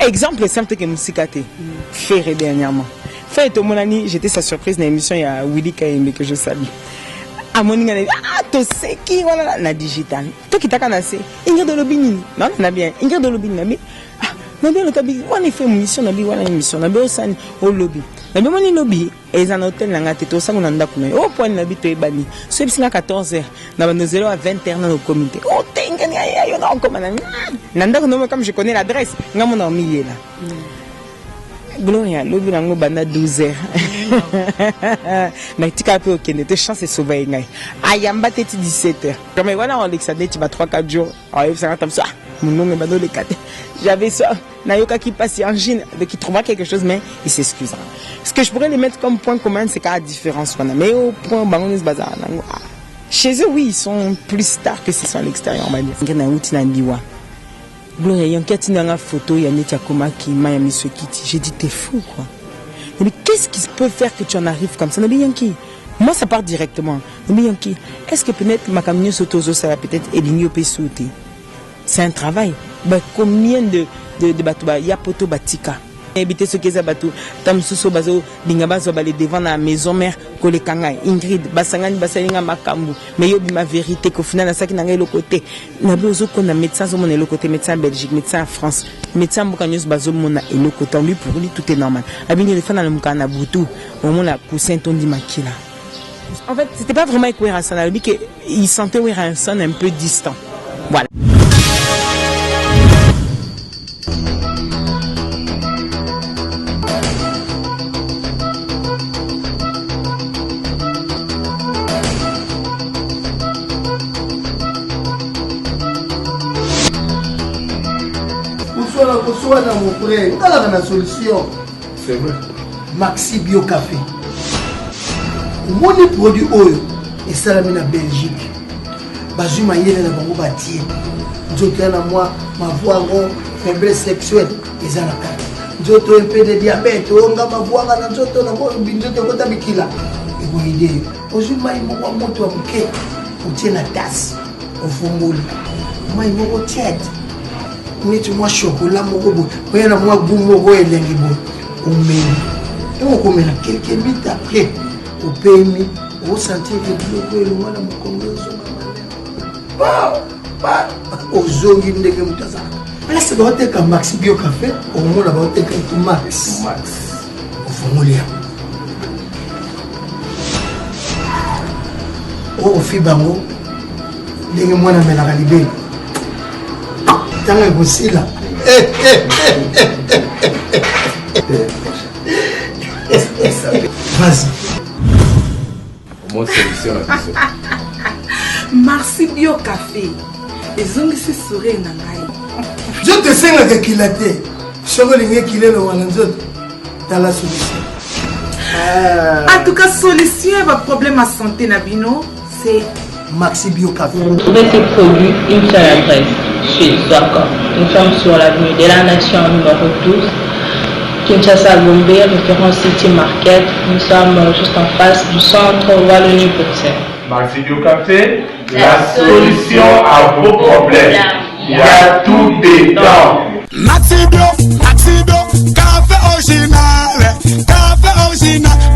exemple simple que Moussikate fait dernièrement. Fait au monani, j'étais sa surprise dans l'émission il y a Willy Kaimbe que je salue. À mon ingénieur, to sais qui voilà la digital. Toi qui t'as canasé, Ingrid Olobini, non on a bien Ingrid Olobini mais na bien le tabi, on a fait une mission na bi voilà une mission na bi au san au lobby. Na bi moni lobby et un hôtel na ngate to sango na ndako na au point na bi to ebani. So bisinga 14h na ba 0 à 20h dans le comité. Oh tenga ya yo na encore na ndako no comme je connais l'adresse, ngamo na milieu là. Gloria, lobby nango banda 12h. Mais tu capes au Kenya, tes chances de sauver ngay. Ayamba teti 17h. Comme voilà on Alexandre tu vas 3-4 jours. Alors ça comme ça. Mon nom est bando les 4. J'avais ça. Nayoka qui passe en Chine, qui trouvera quelque chose mais il s'excusera. Ce que je pourrais les mettre comme point commun c'est qu'à la différence qu'on a. Mais au point bangonis bazar nango. Chez eux oui, ils sont plus stars que s'ils sont à l'extérieur on va dire. Ngena uti na ndiwa. Gloria, il y a une photo, il y a une qui m'a mis ce kit. J'ai dit, t'es fou, quoi. Mais qu'est-ce qui peut faire que tu en arrives comme ça? Moi, ça part directement. Est-ce que peut-être ma camion s'autoso, ça va peut-être éliminer au PSOT? C'est un travail. Bah, combien de bateaux? Il y a poto batika. Habiter ce qu'ils abattent, tam suso bazo, bingabazo balé devant la maison mère, kole kangai, Ingrid, basangani basalinga makambu, mais yo ma vérité qu'au final, ça qui n'a le côté, n'a pas besoin qu'on a médecin au monde et le côté médecin en Belgique, médecin en France, médecin boucanios bazo mona et le côté, lui pour lui tout est normal. Abini les fans dans le mukana boutou, au moment la coussin ton dit makila. En fait, c'était pas vraiment avec Wera Hassan, il sentait Wera Hassan un peu distant. Voilà. Mon frère, on a la solution. C'est vrai. Maxi Bio Café. Mon produit oil et ça la mine en Belgique. Bazuma yene na bango batie. Nzoto na moi ma voix faiblesse sexuelle et ça la carte. Nzoto un peu de diabète, on nga ma voix na nzoto na mo binzoto ko tabikila. Et vous idée. Ozuma imo wa moto wa mke. On tient la tasse. On fumble. Moi imo ko tiède. Neti mwa chocolat moko bo oyana mwa goût moko elengi bo omeli donc komela quelques minutes après au pays au sentir que le loin na mokongozo ba ozongi ndenge mutaza ala se doit être Maxi Bio Café au moment là ba être tout max au formulia au fibango ndenge mwana melaka libeli aussi là. Vas-y. Au moins solution la question. Maxi Bio Café. Les ongles se seraient nangai. Je te sais que qu'il a été. Je veux qu'il est le Walanzot. Dans la solution. En tout cas, solution à votre problème à santé Nabino, c'est Maxi Bio Café. Vous trouvez ces produits, une seule adresse. Chez D'accord. Nous sommes sur l'avenue de la Nation numéro 12, Kinshasa Gombe, référence City Market. Nous sommes juste en face du centre Wallonie-Bruxelles. Maxi Bio Café, la solution à vos problèmes. Il y a tout dedans. Maxi Bio, café original,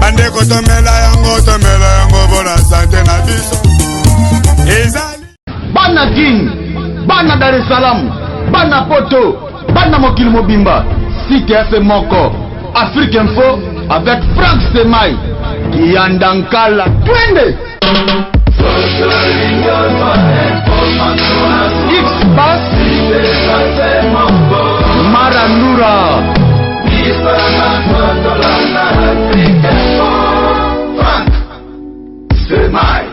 bande kotomela yango pour la santé na biso. Bana King, Bana Dar es Salaam, Bana Poto, Bana Mokil Mobimba, CTF Moko, Afrique Info avec Franck Semaï, Yandankala, Twende, X-Bass, Maranura, Franck Semaï.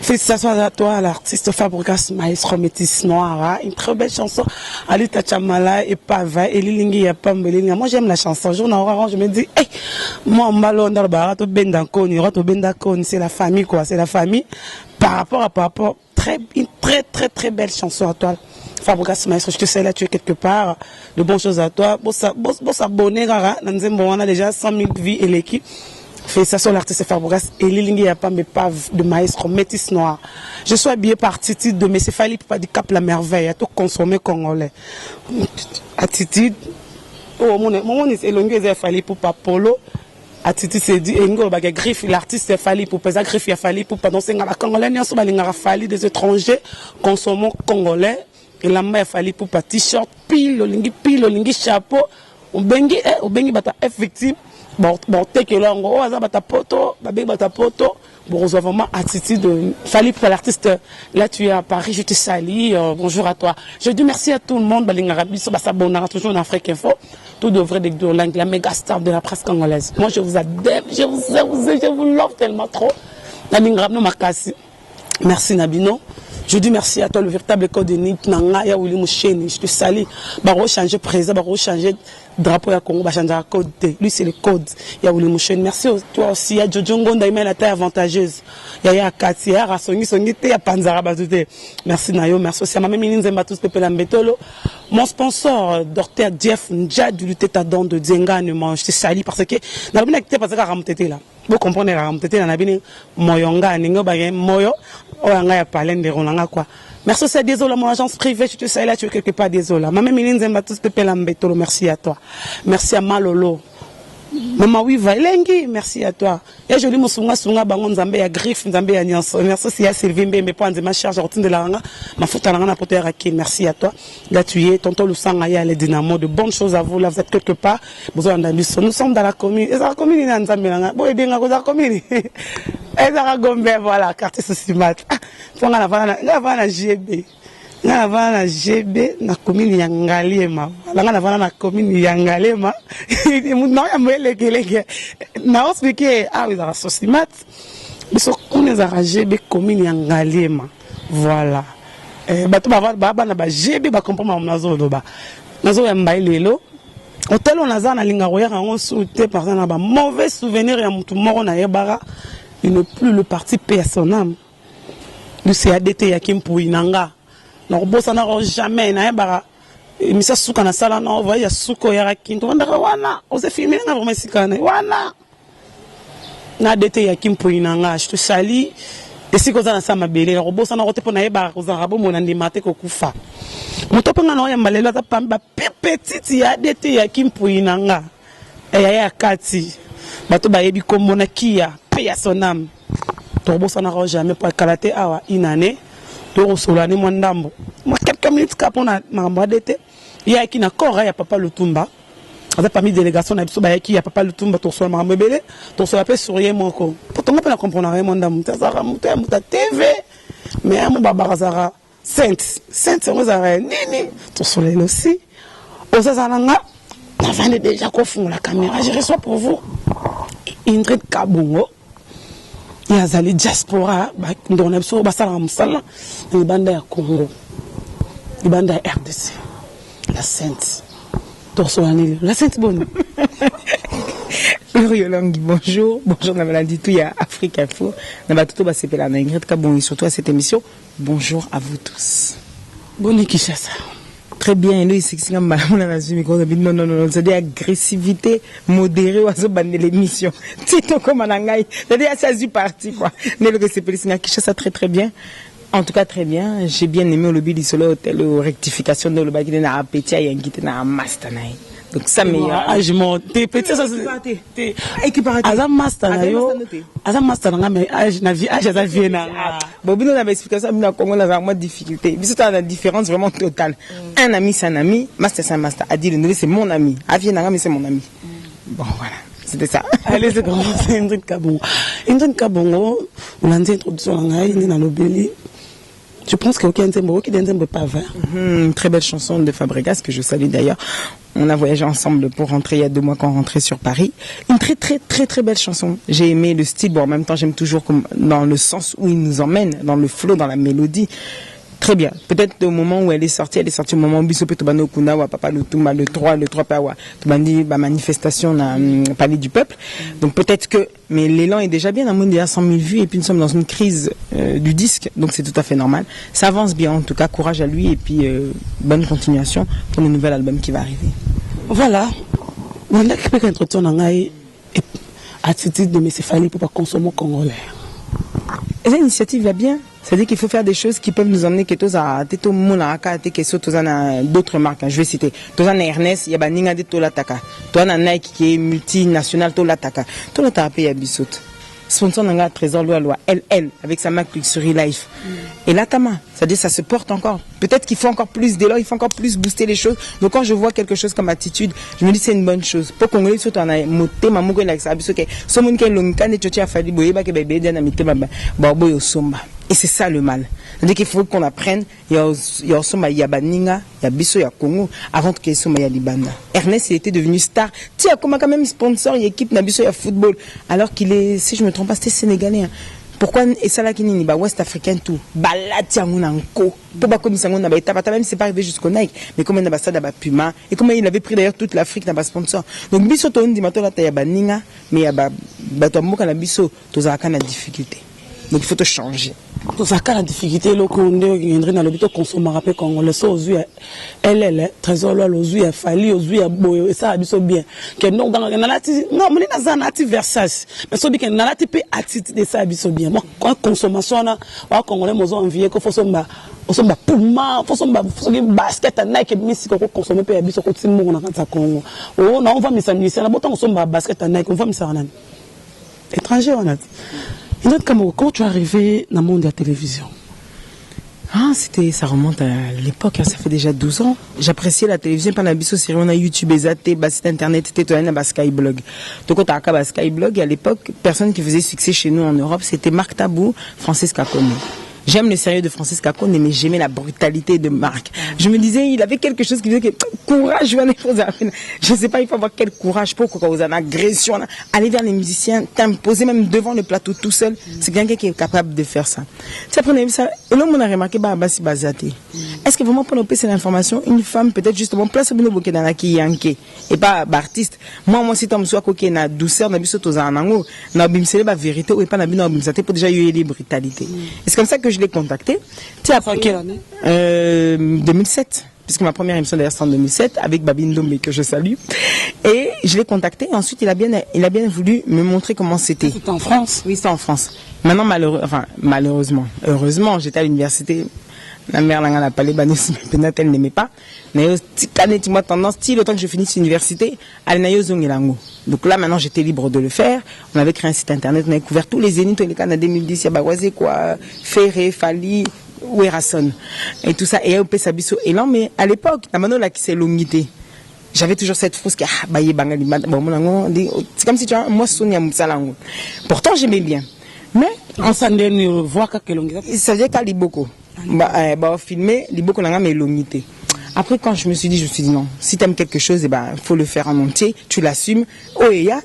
Félicitations à toi, l'artiste Fabregas Maestro Métis Noir. Une très belle chanson. Alita Chamala et Pava et Lilingi Yapambelinga. Moi, j'aime la chanson. Je me dis, hey, moi, Malo, dans le barato, Bendakoni, Roto Bendakoni, c'est la famille, quoi. C'est la famille. Par rapport, une très belle chanson à toi. Fabregas Maestro, je te sais là, tu es quelque part. De bonnes choses à toi. Bon s'abonner, on a déjà 100 000 vies et l'équipe. Félicitations à l'artiste Fabregas et Lilingi Yapam Pave de Maestro Métis Noir. Je suis habillé par Titi de Messefali pas du Cap la Merveille, à tout consommer congolais. Attitude, Oh, mon est longue, il fallait pour Polo. Attitude c'est dit, et ngo baga griffe, l'artiste il fallait pour peser griffe, il fallait pour pendant 5 ans. La Congolais, n'y a pas de fallait des étrangers, consommons congolais. Et la main il fallait pour pas t-shirt, pile, lingi chapeau. Au bengi bata effective. Bon, t'es que là, on va bata poto, bata poto. Bon, on vraiment attitude. Fallait pour l'artiste. Là, tu es à Paris, je te salue. Bonjour à toi. Je dis merci à tout le monde. Balingarabi, ça s'abonnera toujours en Afrique Info. Tout devrait être la méga star de la presse congolaise. Moi, je vous adore, je vous love tellement trop. Merci Nabino. Je dis merci à toi, le véritable code de Nip Nanga, ya Willy Moucheni. Je te salue. Baro changer président, baro changer drapeau ya Congo, changer le code. Lui, c'est le code. Ya Willy Moucheni. Merci à toi aussi. Ya Jojo Ngonda, il met la taille avantageuse. Ya Kati, ya Rasongi, ya Panzara Bazute. Merci Nayo, merci aussi à ma mère Nzemba, tous Pepe Lambetolo. Mon sponsor, Dr. Jeff Ndjad, du Teta Don de Dzenga, je te salue parce que, n'a pas été parce que Ramtete là. Vous comprenez, Ramtete, n'a pas Moyonga, Ningo Bagay, Moyo, Oanga, ya Palen de Rolanga, quoi. Merci, c'est désolé, mon agence privée, je te salue là, tu es quelque part désolé. Ma mère Nzemba, tous Pepe Lambetolo, merci à toi. Merci à Malolo. Maman oui va lengi, merci à toi. Et je dis mon sunga bangon nzambe ya griffe nzambe ya nyonso. Merci aussi à Sylvie Mbembe pour ma charge routine de la ranga. Ma faute à la ranga porter à qui. Merci à toi. Là tu es tonton Lusanga ya les dynamo de bonnes choses à vous. Là vous êtes quelque part. Nous sommes dans la commune. Et la commune est nzambe langa. Bon aider nga la commune. Et ça Gombe voilà quartier Sosimat. Faut nga la GB. Na vana GB na commune ya Ngaliema. Na vana na commune ya Ngaliema. Na ya mweleke. Na expliquer ah oui za Sosimat. Biso kune za GB commune ya Ngaliema. Voilà. Bato ba na ba GB ba comprendre nazo loba. Nazo ya mbailelo. Hôtel on azana linga roya rango souté par na ba mauvais souvenir ya mutu moko na yebara. Il n'est plus le parti personnel. Le CADT ya Kimpu Inanga. Non, bossa n'a jamais n'a pas. Mais ça souka na sala na va ya suko ya kinto ndaka wana. Ose filmer na vraiment sikana. Wana. Na dete ya Kimpu Inanga, je te salue. Et si koza na sama belé, bossa na rote pona yeba koza rabo mona ndimate ko kufa. Motope nga na ya malela ta pamba petite ya dete ya Kimpu Inanga. E ya kati. Bato ba yebi kombo na kia, pe ya sonam. To bossa na jamais pour kalaté awa inane. Solani Mwandambo. Moi, quelques minutes capona m'embadete. Il y a qui n'a corps, il y a papa Lutumba. On a pas mis délégation, il y a papa Lutumba, tout sur Mambébélé, tout sur la paix sourire mon co. Pourtant, on peut la comprendre, Mwandambo. Tazara, Mouta TV. Mais un Babarazara, Sainte, on vous a nini, tout sur les aussi. Ozazananga, la vanne déjà confond la caméra. Je reçois pour vous Ingrid Kabungo. Il y a des diaspora, dans les gens qui les bandes à Congo, les bandes à RDC, la Sainte, la Sainte bonne. Bonjour, bonjour, la maladie tout, il y a Afrique Info, et surtout à cette émission, bonjour à vous tous. Bonne Kishasa. Très bien, nous, c'est non, c'est-à-dire agressivité modérée ou à l'émission. C'est comme un angaï, c'est-à-dire ça du parti, quoi. Mais le c'est ça très très bien. En tout cas, très bien. J'ai bien aimé le lobby du solo hôtel, rectification de l'obagi de la appétit, il y a un guide na master. Donc ça meilleur. Ah, je m'en t'es petit ça c'est. Azam master yo. Azam master nga mais âge na vie âge za vie na. Bobino na explication na Congo na vraiment difficulté. Mais c'est la différence vraiment totale. Un ami c'est un ami, master c'est un master. A dit le c'est mon ami. Avie na mais c'est mon ami. Bon voilà. C'était ça. Allez, c'est comme ça Ingrid Kabongo. Ingrid Kabongo, on a introduction nga indi na lobeli. Je pense qu'il y a un pas très belle chanson de Fabregas que je salue d'ailleurs. On a voyagé ensemble pour rentrer il y a 2 mois quand on rentrait sur Paris. Une très très très très belle chanson. J'ai aimé le style, bon en même temps j'aime toujours comme dans le sens où il nous emmène, dans le flow, dans la mélodie. Très bien. Peut-être au moment où elle est sortie au moment où Bissopé Tobano Kuna ou Papa Lutumba, le 3 Pawa, Tobandi, manifestation na Palais du Peuple. Donc peut-être que, mais l'élan est déjà bien, il y a 100 000 vues et puis nous sommes dans une crise du disque, donc c'est tout à fait normal. Ça avance bien en tout cas, courage à lui et puis bonne continuation pour le nouvel album qui va arriver. Voilà. On a quelqu'un qui introduit en attitude de M. Fali pour pas consommer congolais. Et l'initiative va bien. C'est-à-dire qu'il faut faire des choses qui peuvent nous emmener d'autres marques. Je vais citer. Tozana Ernest, Yabaninga de Tolataka. Toana Nike qui est multinationale Tolataka. Tolataka paye Abisot. Sponsor Nanga Trésor Loi LL avec sa marque Luxury Life. Et là, Tama, c'est-à-dire ça se porte encore. Peut-être qu'il faut encore plus d'élan, il faut encore plus booster les choses. Donc quand je vois quelque chose comme attitude, je me dis c'est une bonne chose. Pour qu'on ait surtout un moté, ma mougue avec ça, parce que ce monde qui est long, quand tu as fallu boyer, que bébé, d'un ami, barbo au somba. Et c'est ça le mal. C'est-à-dire qu'il faut qu'on apprenne, il y a Osoma, il y a Baninga, il y a Bisso, il y a Congo, avant qu'il y ait Soma, il y a Libanda. Ernest, il était devenu star. Tiens, comment quand même sponsor, il y a équipe, Nabisso, il y a football. Alors qu'il est, si je me trompe pas, c'était sénégalais. Pourquoi, et ça là, qui n'est pas ouest africain tout. Balati, on a un co. Pour pas comme ça, on a pas étape, même c'est pas arrivé jusqu'au Nike. Mais comme on a ça, d'aba Puma. Et comment il avait pris d'ailleurs toute l'Afrique, n'a pas sponsor. Donc, Bisso, on dit, maintenant, là, il y a Baninga, mais il y a Batombo, quand la Bisso, tous à la difficulté. Donc, il faut te changer. Tout ça, la difficulté, le condé, il y a un l'hôpital consommera pas quand on le sort aux yeux, elle, trésor, aux yeux, Fali, aux yeux, et ça, a bien. Que non, dans la non, mais il y a un actif Versace. Mais ça dit qu'il y a un actif attitude de ça, bien. Moi, quand consommation, on a envie qu'on fasse un pouma, un basket, un Nike, mais si on consomme pas, on continue, on a un Congo. On va me s'amuser, on a beau consomme un basket, un Nike, on va me s'amuser. Étranger, on a dit. Et donc, quand tu es arrivé dans le monde de la télévision? Ça remonte à l'époque, ça fait déjà 12 ans. J'appréciais la télévision pendant la biso série, on a YouTube, site internet, c'était un Skyblog. Donc, quand on a Skyblog, à l'époque, personne qui faisait succès chez nous en Europe, c'était Marc Tabou, Francis Kakone. J'aime le sérieux de Francis Kakone, mais j'aimais la brutalité de Marc. Je me disais, il avait quelque chose qui faisait que courage, je ne sais pas, il faut avoir quel courage pour qu'on ait une agression, aller vers les musiciens, t'imposer même devant le plateau tout seul. C'est quelqu'un qui est capable de faire ça. Tu apprenais ça. Et là, on a remarqué, Bassi Bazaté. Est-ce que vraiment pour nous passer l'information, une femme peut-être justement place au bouquet dans la qui yanké et pas artiste. Moi, si tu me coquet na douceur, na biso toza nango, na bimsele ba vérité ou pas na bino bimsate pour déjà y les brutalités. Et c'est comme ça que je l'ai contacté. Tu as en quelle année? 2007. Puisque ma première émission d'ailleurs c'est en 2007 avec Babine Dombe que je salue. Et je l'ai contacté et ensuite il a bien voulu me montrer comment c'était. C'était en France? Oui, c'était en France. Maintenant malheureusement, heureusement, j'étais à l'université. La mère n'a pas les bannis, mais elle n'aimait pas. Mais moi tendance, le temps que je finisse l'université, elle n'a pas. Donc là maintenant j'étais libre de le faire. On avait créé un site internet, on avait couvert tous les zéniths, tous les cas en 2010, il y a Bagwazé quoi, Ferré, Fali, Ouerason et tout ça. Et Aopé Sabiso et là, mais à l'époque, la mano là qui s'est longité. J'avais toujours cette fausse qui c'est comme si tu vois, moi Sonia Moussalango. Pourtant j'aimais bien. Mais on s'en donne voir que ça veut dire qu'à Liboko. Filmer, Liboko n'a pas longité. Après, quand je me suis dit non, si tu aimes quelque chose, il faut le faire en entier, tu l'assumes, et ya.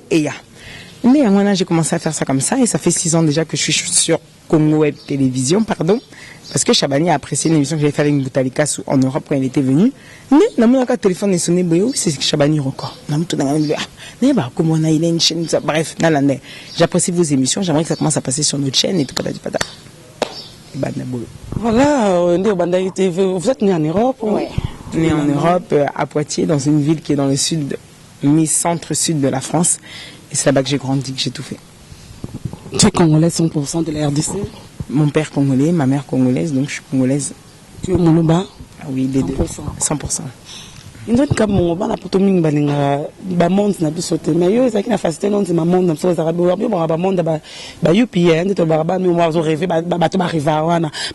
Mais à moi, j'ai commencé à faire ça comme ça, et ça fait 6 ans déjà que je suis sur Congo Web Télévision, parce que Chabani a apprécié une émission que j'avais fait avec Boutalika en Europe quand elle était venue. Mais, dans mon téléphone est sonné, c'est Chabani encore. Bref, j'apprécie vos émissions, j'aimerais que ça commence à passer sur notre chaîne et tout. Voilà, vous êtes né en Europe? Oui, né en Europe, à Poitiers, dans une ville qui est dans le sud, mi-centre-sud de la France. Et c'est là-bas que j'ai grandi, que j'ai tout fait. Tu es congolais 100% de la RDC? Mon père congolais, ma mère congolaise, donc je suis congolaise. Tu es Moloba? Ah oui, les deux. 100%. Il doit être mon ban pour tout le monde monde n'a plus sauté mais yo ça qui n'a facilité non c'est ma monde ça ça va monde ba UPN de baraba mais moi je rêve ba tu arriver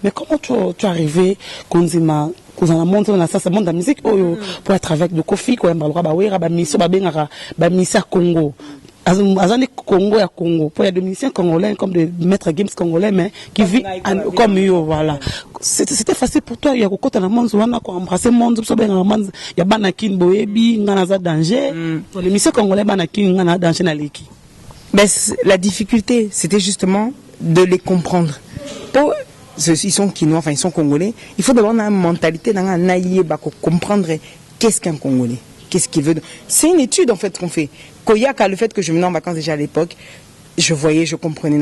mais comment tu es arrivé quand on a monté dans ça monde de musique pour être avec de Kofi quoi ba mission ba mission Congo Azani Congo ya Congo pour les musiciens congolais comme des maîtres games congolais mais qui vit comme yo voilà c'était facile pour toi il y a kokota na monde wana ko embrasser monde so ben na monde ya banakin boyebi ngana za danger pour les musiciens congolais banakin ngana danger na leki. Ben la difficulté c'était justement de les comprendre. Pour ils sont quinois enfin ils sont congolais, il faut d'abord une mentalité dans un naïe ba comprendre qu'est-ce qu'un Congolais. Qu'est-ce qu'il veut? C'est une étude en fait qu'on fait. Koyaka, le fait que je venais en vacances déjà à l'époque, je voyais, je comprenais.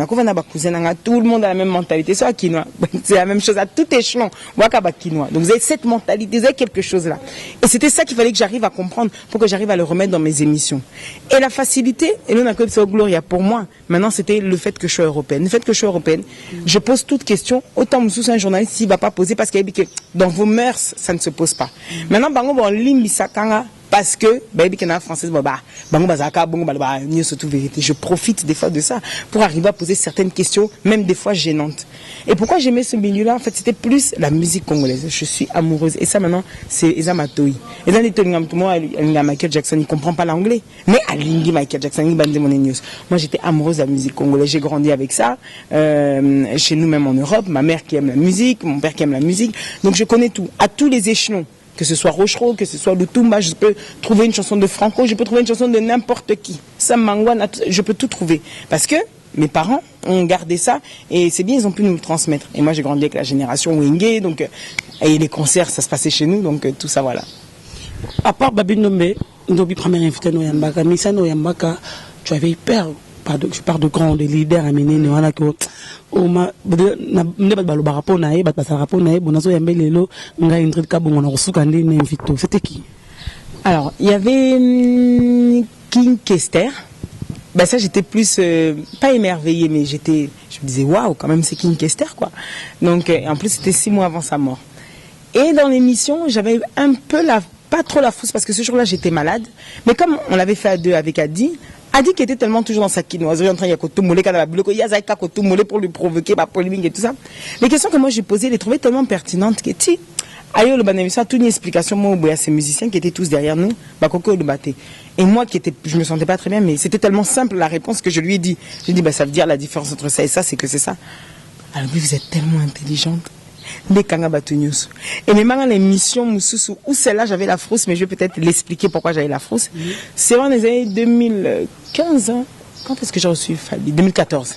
Tout le monde a la même mentalité. C'est la même chose à tout échelon. Donc vous avez cette mentalité, vous avez quelque chose là. Et c'était ça qu'il fallait que j'arrive à comprendre pour que j'arrive à le remettre dans mes émissions. Et la facilité, et là on a que ça Gloria pour moi. Maintenant c'était le fait que je sois européenne. Le fait que je sois européenne, je pose toute question. Autant Moussous, un journaliste, s'il ne va pas poser parce qu'il a dit que dans vos mœurs, ça ne se pose pas. Maintenant, bango limbi sakanga. Parce que, je profite des fois de ça pour arriver à poser certaines questions, même des fois gênantes. Et pourquoi j'aimais ce milieu-là? En fait, c'était plus la musique congolaise. Je suis amoureuse. Et ça, maintenant, c'est Eza Matoi. Eza Michael Jackson, il ne comprend pas l'anglais. Mais à Lingi Michael Jackson, il bandait mon news. Moi, j'étais amoureuse de la musique congolaise. J'ai grandi avec ça. Chez nous, même en Europe. Ma mère qui aime la musique, mon père qui aime la musique. Donc, je connais tout, à tous les échelons. Que ce soit Rochereau, que ce soit Lutumba, je peux trouver une chanson de Franco, je peux trouver une chanson de n'importe qui. Sam Mangwana, je peux tout trouver. Parce que mes parents ont gardé ça et c'est bien, ils ont pu nous le transmettre. Et moi, j'ai grandi avec la génération Wenge, donc, et les concerts, ça se passait chez nous, donc tout ça, voilà. À part Babi Ndombe, Ndobi, première invité Noyambaka, Missa Noyambaka, tu avais hyper, je parle de grands, de leaders amenés, voilà, que, c'était qui? Alors, il y avait King Kester. Ben ça, j'étais plus, pas émerveillée, mais je me disais, waouh, quand même, c'est King Kester, quoi. Donc, en plus, c'était 6 mois avant sa mort. Et dans l'émission, j'avais un peu pas trop la frousse, parce que ce jour-là, j'étais malade. Mais comme on l'avait fait à deux avec Adi, Adi qui était tellement toujours dans sa quinoiserie en train de pour lui provoquer ma polémique et tout ça. Les questions que moi j'ai posées, les trouvais tellement pertinentes que tu aïe le banamisa toute une explication moi à ces musiciens qui étaient tous derrière nous, bah coco le battait. Et moi je me sentais pas très bien, mais c'était tellement simple la réponse que je lui ai dit. J'ai dit bah ça veut dire la différence entre ça et ça, c'est que c'est ça. Alors lui vous êtes tellement intelligente. Des kanga batunius. Et même dans l'émission Moussoussou, où celle-là j'avais la frousse, mais je vais peut-être l'expliquer pourquoi j'avais la frousse. C'est dans les années 2015, hein. Quand est-ce que j'ai reçu Fali? 2014.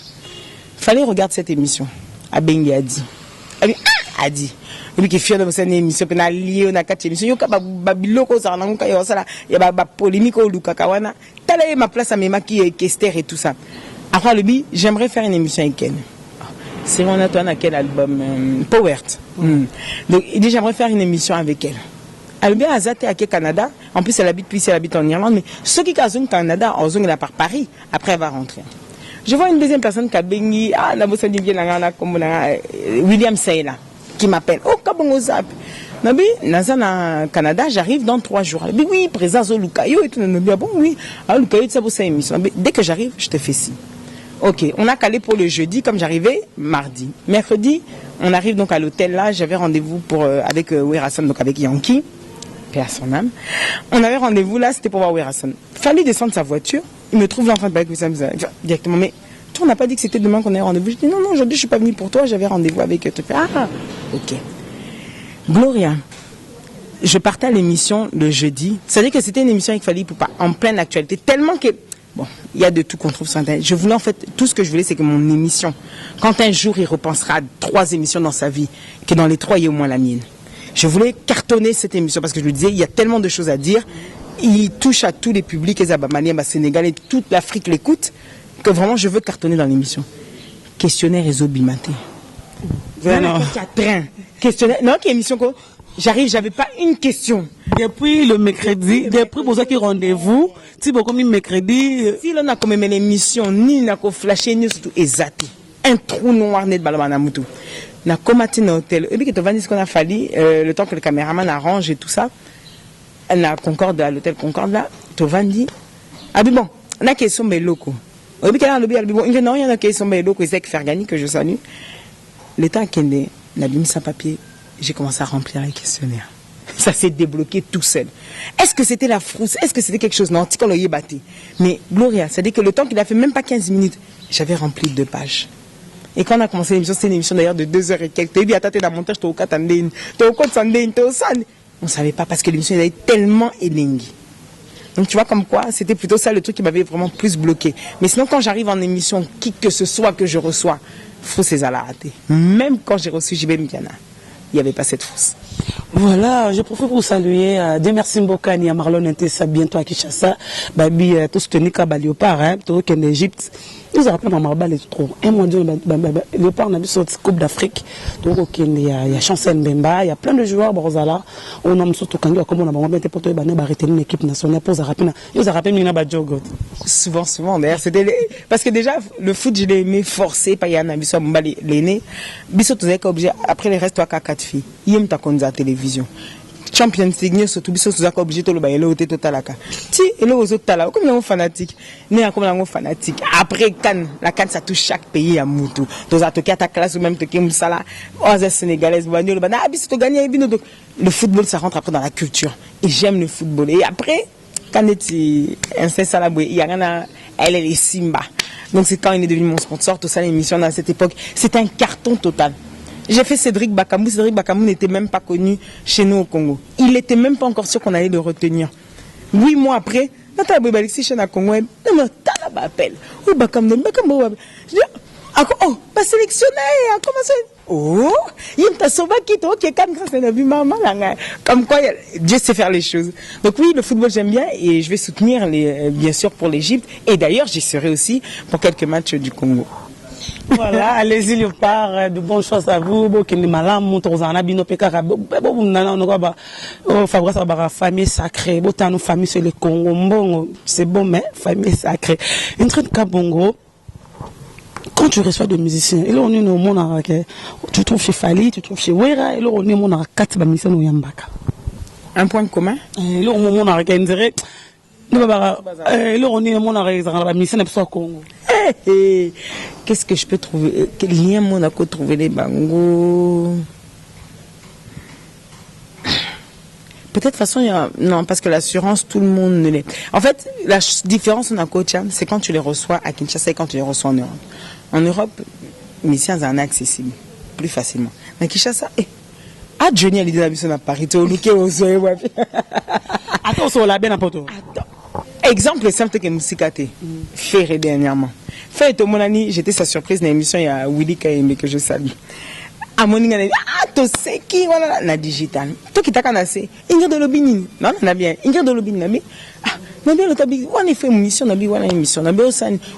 Fallait regarder cette émission. À Bengue Adi. A dit. Lui qui est fier de cette émission, puis on a lié, on a 4 émissions. Il y a babiloko, ça, il y a polémique au Lukakawana. T'as là ma place à mes maquilles, Kester et tout ça. Après le bi, j'aimerais faire une émission avec elle. C'est mon attend à quel album Powert. Donc il dit j'aimerais faire une émission avec elle. Elle bien Azate à Canada. En plus elle habite en Irlande, mais ceux qui sont au Canada, ils sont là par Paris. Après elle va rentrer. Je vois une deuxième personne qui a bengi William Sayla qui m'appelle. Oh kabongo zap. Nabi nazana Canada, j'arrive dans 3 jours. Elle dit oui, présence au Lukayo et tout. Bon oui, à Lukayo ça vous ça émission. Dès que j'arrive, je te fais ci. Ok, on a calé pour le jeudi, comme j'arrivais mardi. Mercredi, on arrive donc à l'hôtel là, j'avais rendez-vous avec Werason, donc avec Yankee, paix à son âme. On avait rendez-vous là, c'était pour voir Werason. Fallait descendre sa voiture, il me trouve l'enfant de bague directement, mais toi on n'a pas dit que c'était demain qu'on avait rendez-vous. Je dis non, aujourd'hui je suis pas venue pour toi, j'avais rendez-vous avec toi. Ah, ok. Gloria, je partais à l'émission le jeudi, c'est-à-dire que c'était une émission qu'il fallait pour pas en pleine actualité, tellement que bon, il y a de tout qu'on trouve sur Internet. Je voulais en fait, tout ce que je voulais, c'est que mon émission, quand un jour il repensera à 3 émissions dans sa vie, que dans les 3, il y ait au moins la mienne. Je voulais cartonner cette émission parce que je lui disais, il y a tellement de choses à dire. Il touche à tous les publics, les Abamaliens, Sénégalais, toute l'Afrique l'écoute, que vraiment je veux cartonner dans l'émission. Questionnaire et Zobimaté. Vraiment. Questionnaire. Non, quelle émission quoi? J'arrive, j'avais pas une question. Depuis le mercredi, depuis pour ça qui rendez-vous, si vous comme mercredi. Si l'on a comme même l'émission, ni n'a qu'au flasher, ni surtout exact. Un trou noir net balabana moutou. Na commaté dans l'hôtel. Et puis que tu vas dire ce qu'on a fallu, le temps que le caméraman arrange et tout ça. On a Concorde à l'hôtel Concorde là, tu vas dire. Ah mais bon, on a question mais locaux. Et puis qu'il y a le bon, il y a une question mais locaux, c'est que faire gagner que je salue. L'état qu'il est, n'a mis sans papier. J'ai commencé à remplir les questionnaires. Ça s'est débloqué tout seul. Est-ce que c'était la frousse? Est-ce que c'était quelque chose? Non, on l'a battu. Mais Gloria, c'est-à-dire que le temps qu'il a fait, même pas 15 minutes, j'avais rempli 2 pages. Et quand on a commencé l'émission, c'était une émission d'ailleurs de 2 heures et quelques. Tu as dit, attends, t'es dans le montage, t'es au 4 andéine, t'es au 4 andéine, t'es au 100. On ne savait pas parce que l'émission était tellement élingue. Donc tu vois comme quoi, c'était plutôt ça le truc qui m'avait vraiment plus bloqué. Mais sinon, quand j'arrive en émission, qui que ce soit que je reçois, frousse c'est à la rater. Même quand j'ai reçu JB Mdiana. Il n'y avait pas cette fausse. Voilà, je profite pour saluer Dieu merci Mbokani à Marlon Ntessa, bientôt à Kinshasa, Babi, tout ce que Nika Baliopar, tout en Égypte. Ils ont rappelé ma marba les trop. Un mois de le part on a vu sur Coupe d'Afrique. Donc il y a Chancel Mbemba, il y a plein de joueurs Borzala. On a surtout quand comme on a vraiment été pour toi arrêter une équipe nationale pour rappeler. Ils ont rappelé Mina Badjogo. Souvent d'ailleurs c'était parce que déjà le foot je l'ai aimé forcé par Yana Bisso Mbali l'aîné. Bisso tu es obligé après les restes toi quatre filles. Yem ta konza télévision. Champions League surtout biso sozaka obligé to le ba yelo te totalaka ti elo ozo tala comme un fanatique né comme un fanatique après la CAN ça touche chaque pays à mutu to za to ki ta classe ou même to ki musala aux sénégalaise banyo bana biso to gagner bino donc le football ça rentre après dans la culture et j'aime le football et après quand était un ça il y a elle est Simba donc c'est quand il est devenu mon sponsor tout ça l'émission dans cette époque c'est un carton total. J'ai fait Cédric Bakambu. Cédric Bakambu n'était même pas connu chez nous au Congo. Il n'était même pas encore sûr qu'on allait le retenir. 8 mois après, Nathalie Bobalixi chez la Congo, non, t'as l'appel. Oh, Bakambu. Je dis, oh, pas sélectionné, comment ça? Oh, il y a un soba qui est comme quoi Dieu sait faire les choses. Donc oui, le football j'aime bien et je vais soutenir bien sûr pour l'Égypte. Et d'ailleurs, j'y serai aussi pour quelques matchs du Congo. Voilà, allez-y, Léopard, de bonnes choses à vous. Famille sacrée, famille sur le Congo, c'est bon, mais famille sacrée. Un truc Kabongo, quand tu reçois des musiciens, et là on est au monde, tu trouves chez Fali, tu trouves chez Wera, et là on est au monde, 4 musiciens au Yambaka. Un point commun? Et là on est au monde, on dirait. Qu'est-ce que je peux trouver? Quel lien Monaco trouver les bangos? Peut-être de façon, non, parce que l'assurance, tout le monde ne l'est. En fait, la différence Monaco, c'est quand tu les reçois à Kinshasa et quand tu les reçois en Europe. En Europe, les musiciens sont accessibles plus facilement. Mais Kinshasa, Johnny a l'idée d'habiter à Paris, tu as looké au Zoé. Attends, sur la benne à poto. Exemple simple que Moussikate fait dernièrement. Fait au Monani, j'étais sa surprise dans l'émission, il y a Willy Kaembe que je salue. À mon ingénieur, tu sais qui, voilà, la digital. Toi qui t'as canasé, Ingrid de Lobini. Non, on a bien. Ingrid de Lobini, n'a bien. Ah, n'a bien le tabi. On a fait une mission, n'a bien, on a une mission, n'a bien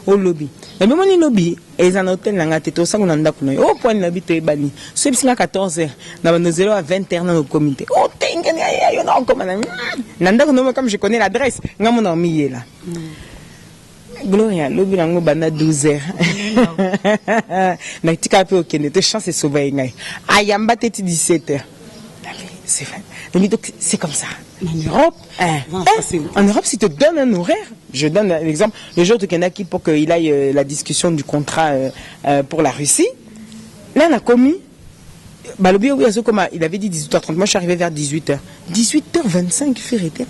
au lobby. N'a bien, mon lobby, et un hôtel, n'a pas été au sang, on a un dakouno. Au point de l'habit, tu es banni. Ce qui est à 14h, n'a pas 0 à 20h dans le comité. Oh, t'es un gars, il y en a comme un. N'a comme je connais l'adresse, n'a mon ami là. Gloria, lobby lango banda 12h. Na tika pe okende te chance sauver ngai. Ayamba teti 17h. C'est vrai. Donc c'est comme ça. En Europe, en Europe, si tu te donnes un horaire, je donne l'exemple, le jour de Kenaki pour qu'il aille la discussion du contrat pour la Russie, là on a commis, il avait dit 18h30, moi je suis arrivé vers 18h. 18h25, Ferreté.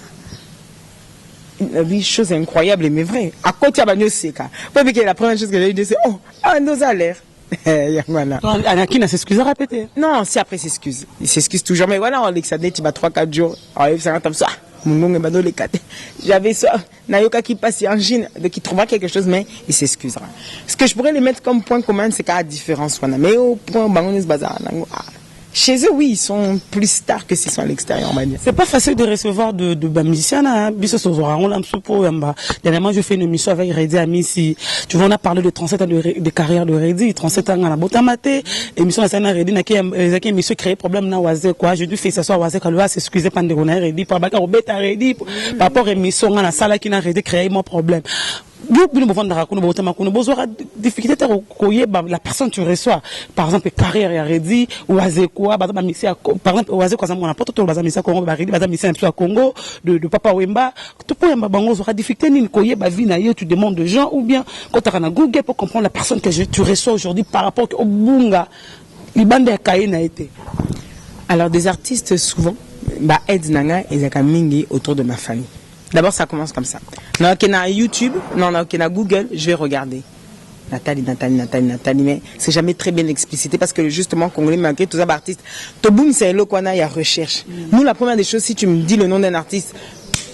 Oui, chose incroyable mais vraie. À côté de Seka. La première chose que j'ai dit, c'est nos alertes. Anakin s'excuse à répéter. Non, c'est après s'excuse. Il s'excuse toujours. Mais voilà, Alexandre, tu vas 3-4 jours. J'avais ça. Nayoka qui passe en Chine, qui trouvera quelque chose, mais il s'excusera. Ce que je pourrais les mettre comme point commun, c'est qu'à la différence. Mais au point, chez eux, oui, ils sont plus stars que s'ils sont à l'extérieur, on va dire. C'est pas facile de recevoir de musiciens, hein. Dernièrement, je fais une émission avec Reddy Amissi. Tu vois, on a parlé de 37 ans de carrière de Reddy, 37 ans à la Botamate. Émission à Sana Reddy, n'a émission créé problème na Wazé, quoi. J'ai dû faire ça soit Wazé, quand lui a s'excuser pendant qu'on a Reddy, par rapport à Reddy, par rapport à émission, à la salle qui n'a Reddy créé mon problème. La personne tu reçois, par exemple, carrière et Reddy, ou Azekwa, par exemple, Azekwa, ça m'a apporté tout le bazar, Congo, Congo, de Papa Wemba, tout pour Wemba Bango, aura difficulté, ni koye, bavina, tu demandes de gens, ou bien, quand tu as un Google pour comprendre la personne que tu reçois aujourd'hui par rapport au Bunga, les bandes à Kaye n'a été. Alors, des artistes, souvent, aident Nanga et Zakamingi autour de ma famille. D'abord, ça commence comme ça. Non, qu'il y a YouTube, non, qu'il y a Google, je vais regarder. Nathalie, mais c'est jamais très bien explicité parce que justement, Congolais, malgré tous les artistes, Toboum, c'est là qu'on a, il y a recherche. Nous, la première des choses, si tu me dis le nom d'un artiste,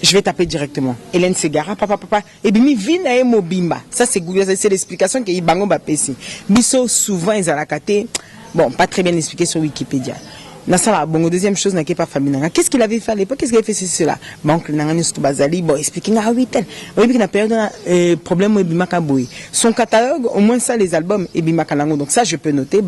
je vais taper directement. Hélène Segara, papa, et bien, Vina et Mobimba. Ça, c'est Google, c'est l'explication qu'il y a Bango Bapesi. Bisso, souvent, ils ont la bon, pas très bien expliqué sur Wikipédia. Bon, deuxième chose, n'a pas famille. Qu'est-ce qu'il avait fait à l'époque? Qu'est-ce qu'il avait fait cela? Bon, expliquer, ah oui, tel. Oui, qu'il a perdu problème son catalogue, au moins ça, les albums, et Bimakalango. Donc ça, je peux noter.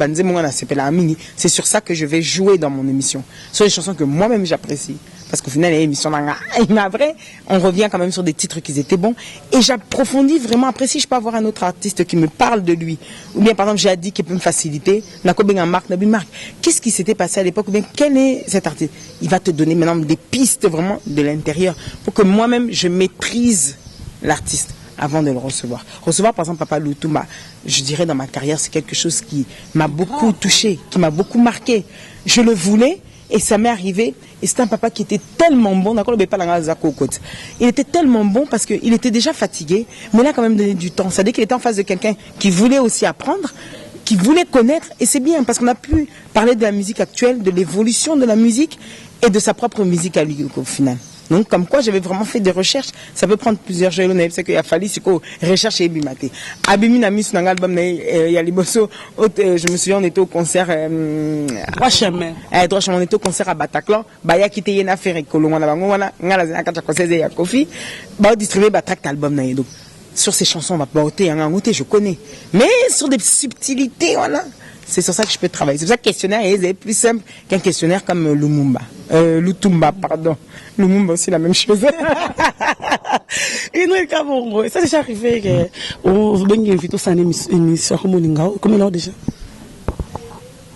C'est sur ça que je vais jouer dans mon émission. Sur les chansons que moi-même j'apprécie. Parce qu'au final, l'émission, vrai, on revient quand même sur des titres qui étaient bons. Et j'approfondis vraiment. Après, si je peux avoir un autre artiste qui me parle de lui, ou bien par exemple, j'ai dit qu'il peut me faciliter, qu'est-ce qui s'était passé à l'époque, ou bien quel est cet artiste? Il va te donner maintenant des pistes vraiment de l'intérieur pour que moi-même je maîtrise l'artiste avant de le recevoir. Recevoir par exemple Papa Lutumba, je dirais dans ma carrière, c'est quelque chose qui m'a beaucoup touché, qui m'a beaucoup marqué. Je le voulais. Et ça m'est arrivé, et c'était un papa qui était tellement bon, il était tellement bon parce qu'il était déjà fatigué, mais il a quand même donné du temps. C'est-à-dire qu'il était en face de quelqu'un qui voulait aussi apprendre, qui voulait connaître, et c'est bien parce qu'on a pu parler de la musique actuelle, de l'évolution de la musique et de sa propre musique à lui au final. Donc, comme quoi, j'avais vraiment fait des recherches. Ça peut prendre plusieurs jours. C'est qu'il a fallu, c'est quoi, recherche et bimaté. Abimi n'a mis sur un album, il y a les bossos. Je me souviens, on était au concert, Droit chemin. On était au concert à Bataclan. Bah, il y a quitté Yena Ferre, Kolonga, la Kofi. Bah, distribué, bah, tract album, donc. Sur ces chansons, on va pas ôter, je connais. Mais sur des subtilités, voilà. C'est sur ça que je peux travailler. C'est pour ça que le questionnaire est plus simple qu'un questionnaire comme Lutumba, pardon. Lumumba aussi la même chose. Et nous, ça c'est déjà arrivé que on va inviter tous à une émission comme Lingao. Comment là déjà?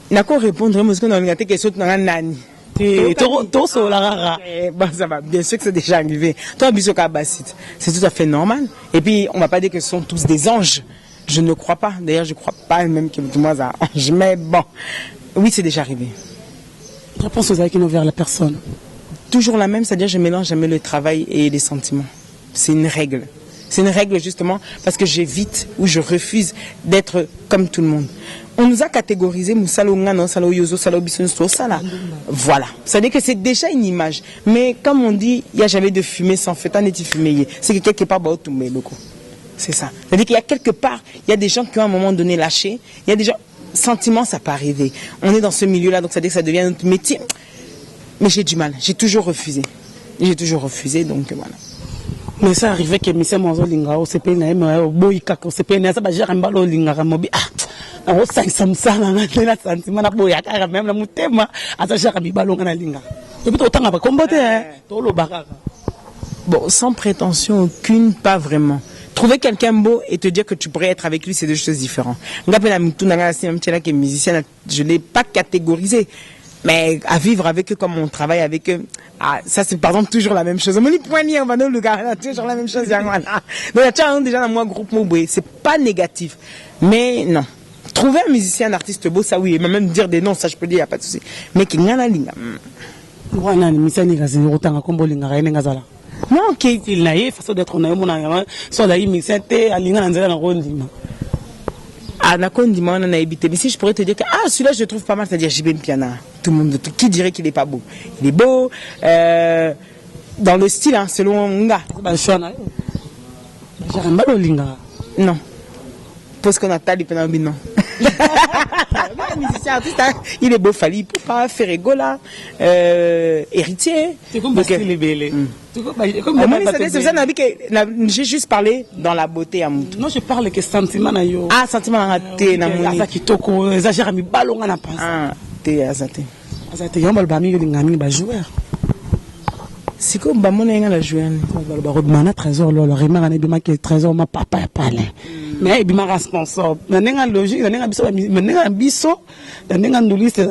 N'a qu'à répondre, parce que dans les questions, on a nani. Ça va, bien sûr que c'est déjà arrivé. Toi, Bisoka Bassit, c'est tout à fait normal. Et puis, on ne va pas dire que ce sont tous des anges. Je ne crois pas. D'ailleurs, je ne crois pas même que tout le monde a ange. Mais bon, oui, c'est déjà arrivé. Réponse aux acquis vers la personne. Toujours la même, c'est-à-dire je mélange jamais le travail et les sentiments. C'est une règle. C'est une règle justement parce que j'évite ou je refuse d'être comme tout le monde. On nous a catégorisé voilà. C'est-à-dire que c'est déjà une image. Mais comme on dit, il n'y a jamais de fumée sans feu. C'est que quelque part, c'est ça. C'est-à-dire qu'il y a quelque part, il y a des gens qui ont à un moment donné lâché. Il y a des gens, sentiments, ça peut arriver. On est dans ce milieu-là, donc ça veut dire que ça devient notre métier. Mais j'ai du mal. J'ai toujours refusé. Donc voilà. Mais ça arrivait que Monsieur Monzo Lingao, c'est pas une boïka, c'est pas une ça va gérer un ballon Lingara mobi. Ah, on s'en ça, la sentiment, la boïka, même la moutema, à ça gérer un ballon à Linga. Et puis autant à combattre, tout le barrage. Bon, sans prétention aucune, pas vraiment. Trouver quelqu'un beau et te dire que tu pourrais être avec lui, c'est deux choses différentes. Je ne l'ai pas catégorisé. Mais à vivre avec eux comme on travaille avec eux, ça c'est par exemple toujours la même chose. On me dit poignet, on va nous le gars, toujours la même chose. Donc déjà dans mon groupe Moboué, c'est pas négatif. Mais non. Trouver un musicien, un artiste beau, ça oui, et même dire des noms, ça je peux dire, il n'y a pas de souci. Mais qui n'a pas de linga. Non, qui il n'a pas façon d'être naïf, soit la immiscité, à l'inga dans la ronde. Ah, on a habité. Mais si je pourrais te dire que celui-là, je le trouve pas mal, c'est-à-dire Jibem Piana. Tout le monde, qui dirait qu'il n'est pas beau? Il est beau, dans le style, hein, selon Nga. Non. Parce qu'on a talé pendant le non. Musicien, artiste, il est beau, Fali, Poupa, Ferregola, héritier. C'est comme Bastille Bélé. C'est ça, j'ai juste parlé dans la beauté à Moutou. Non, je parle que sentiment. Ah, sentiment raté. Azakitoko, exagère, mais ballon à la passe. Ah, t'es Azate. Azate, il y a un bami, il y a un joueur. C'est comme Bamon et la joueur. Le trésor, le remar, il y a trésor, ma papa a parlé. Mais il y a un sponsor. Il y a une logique, il y a un bisso, il y a un liste.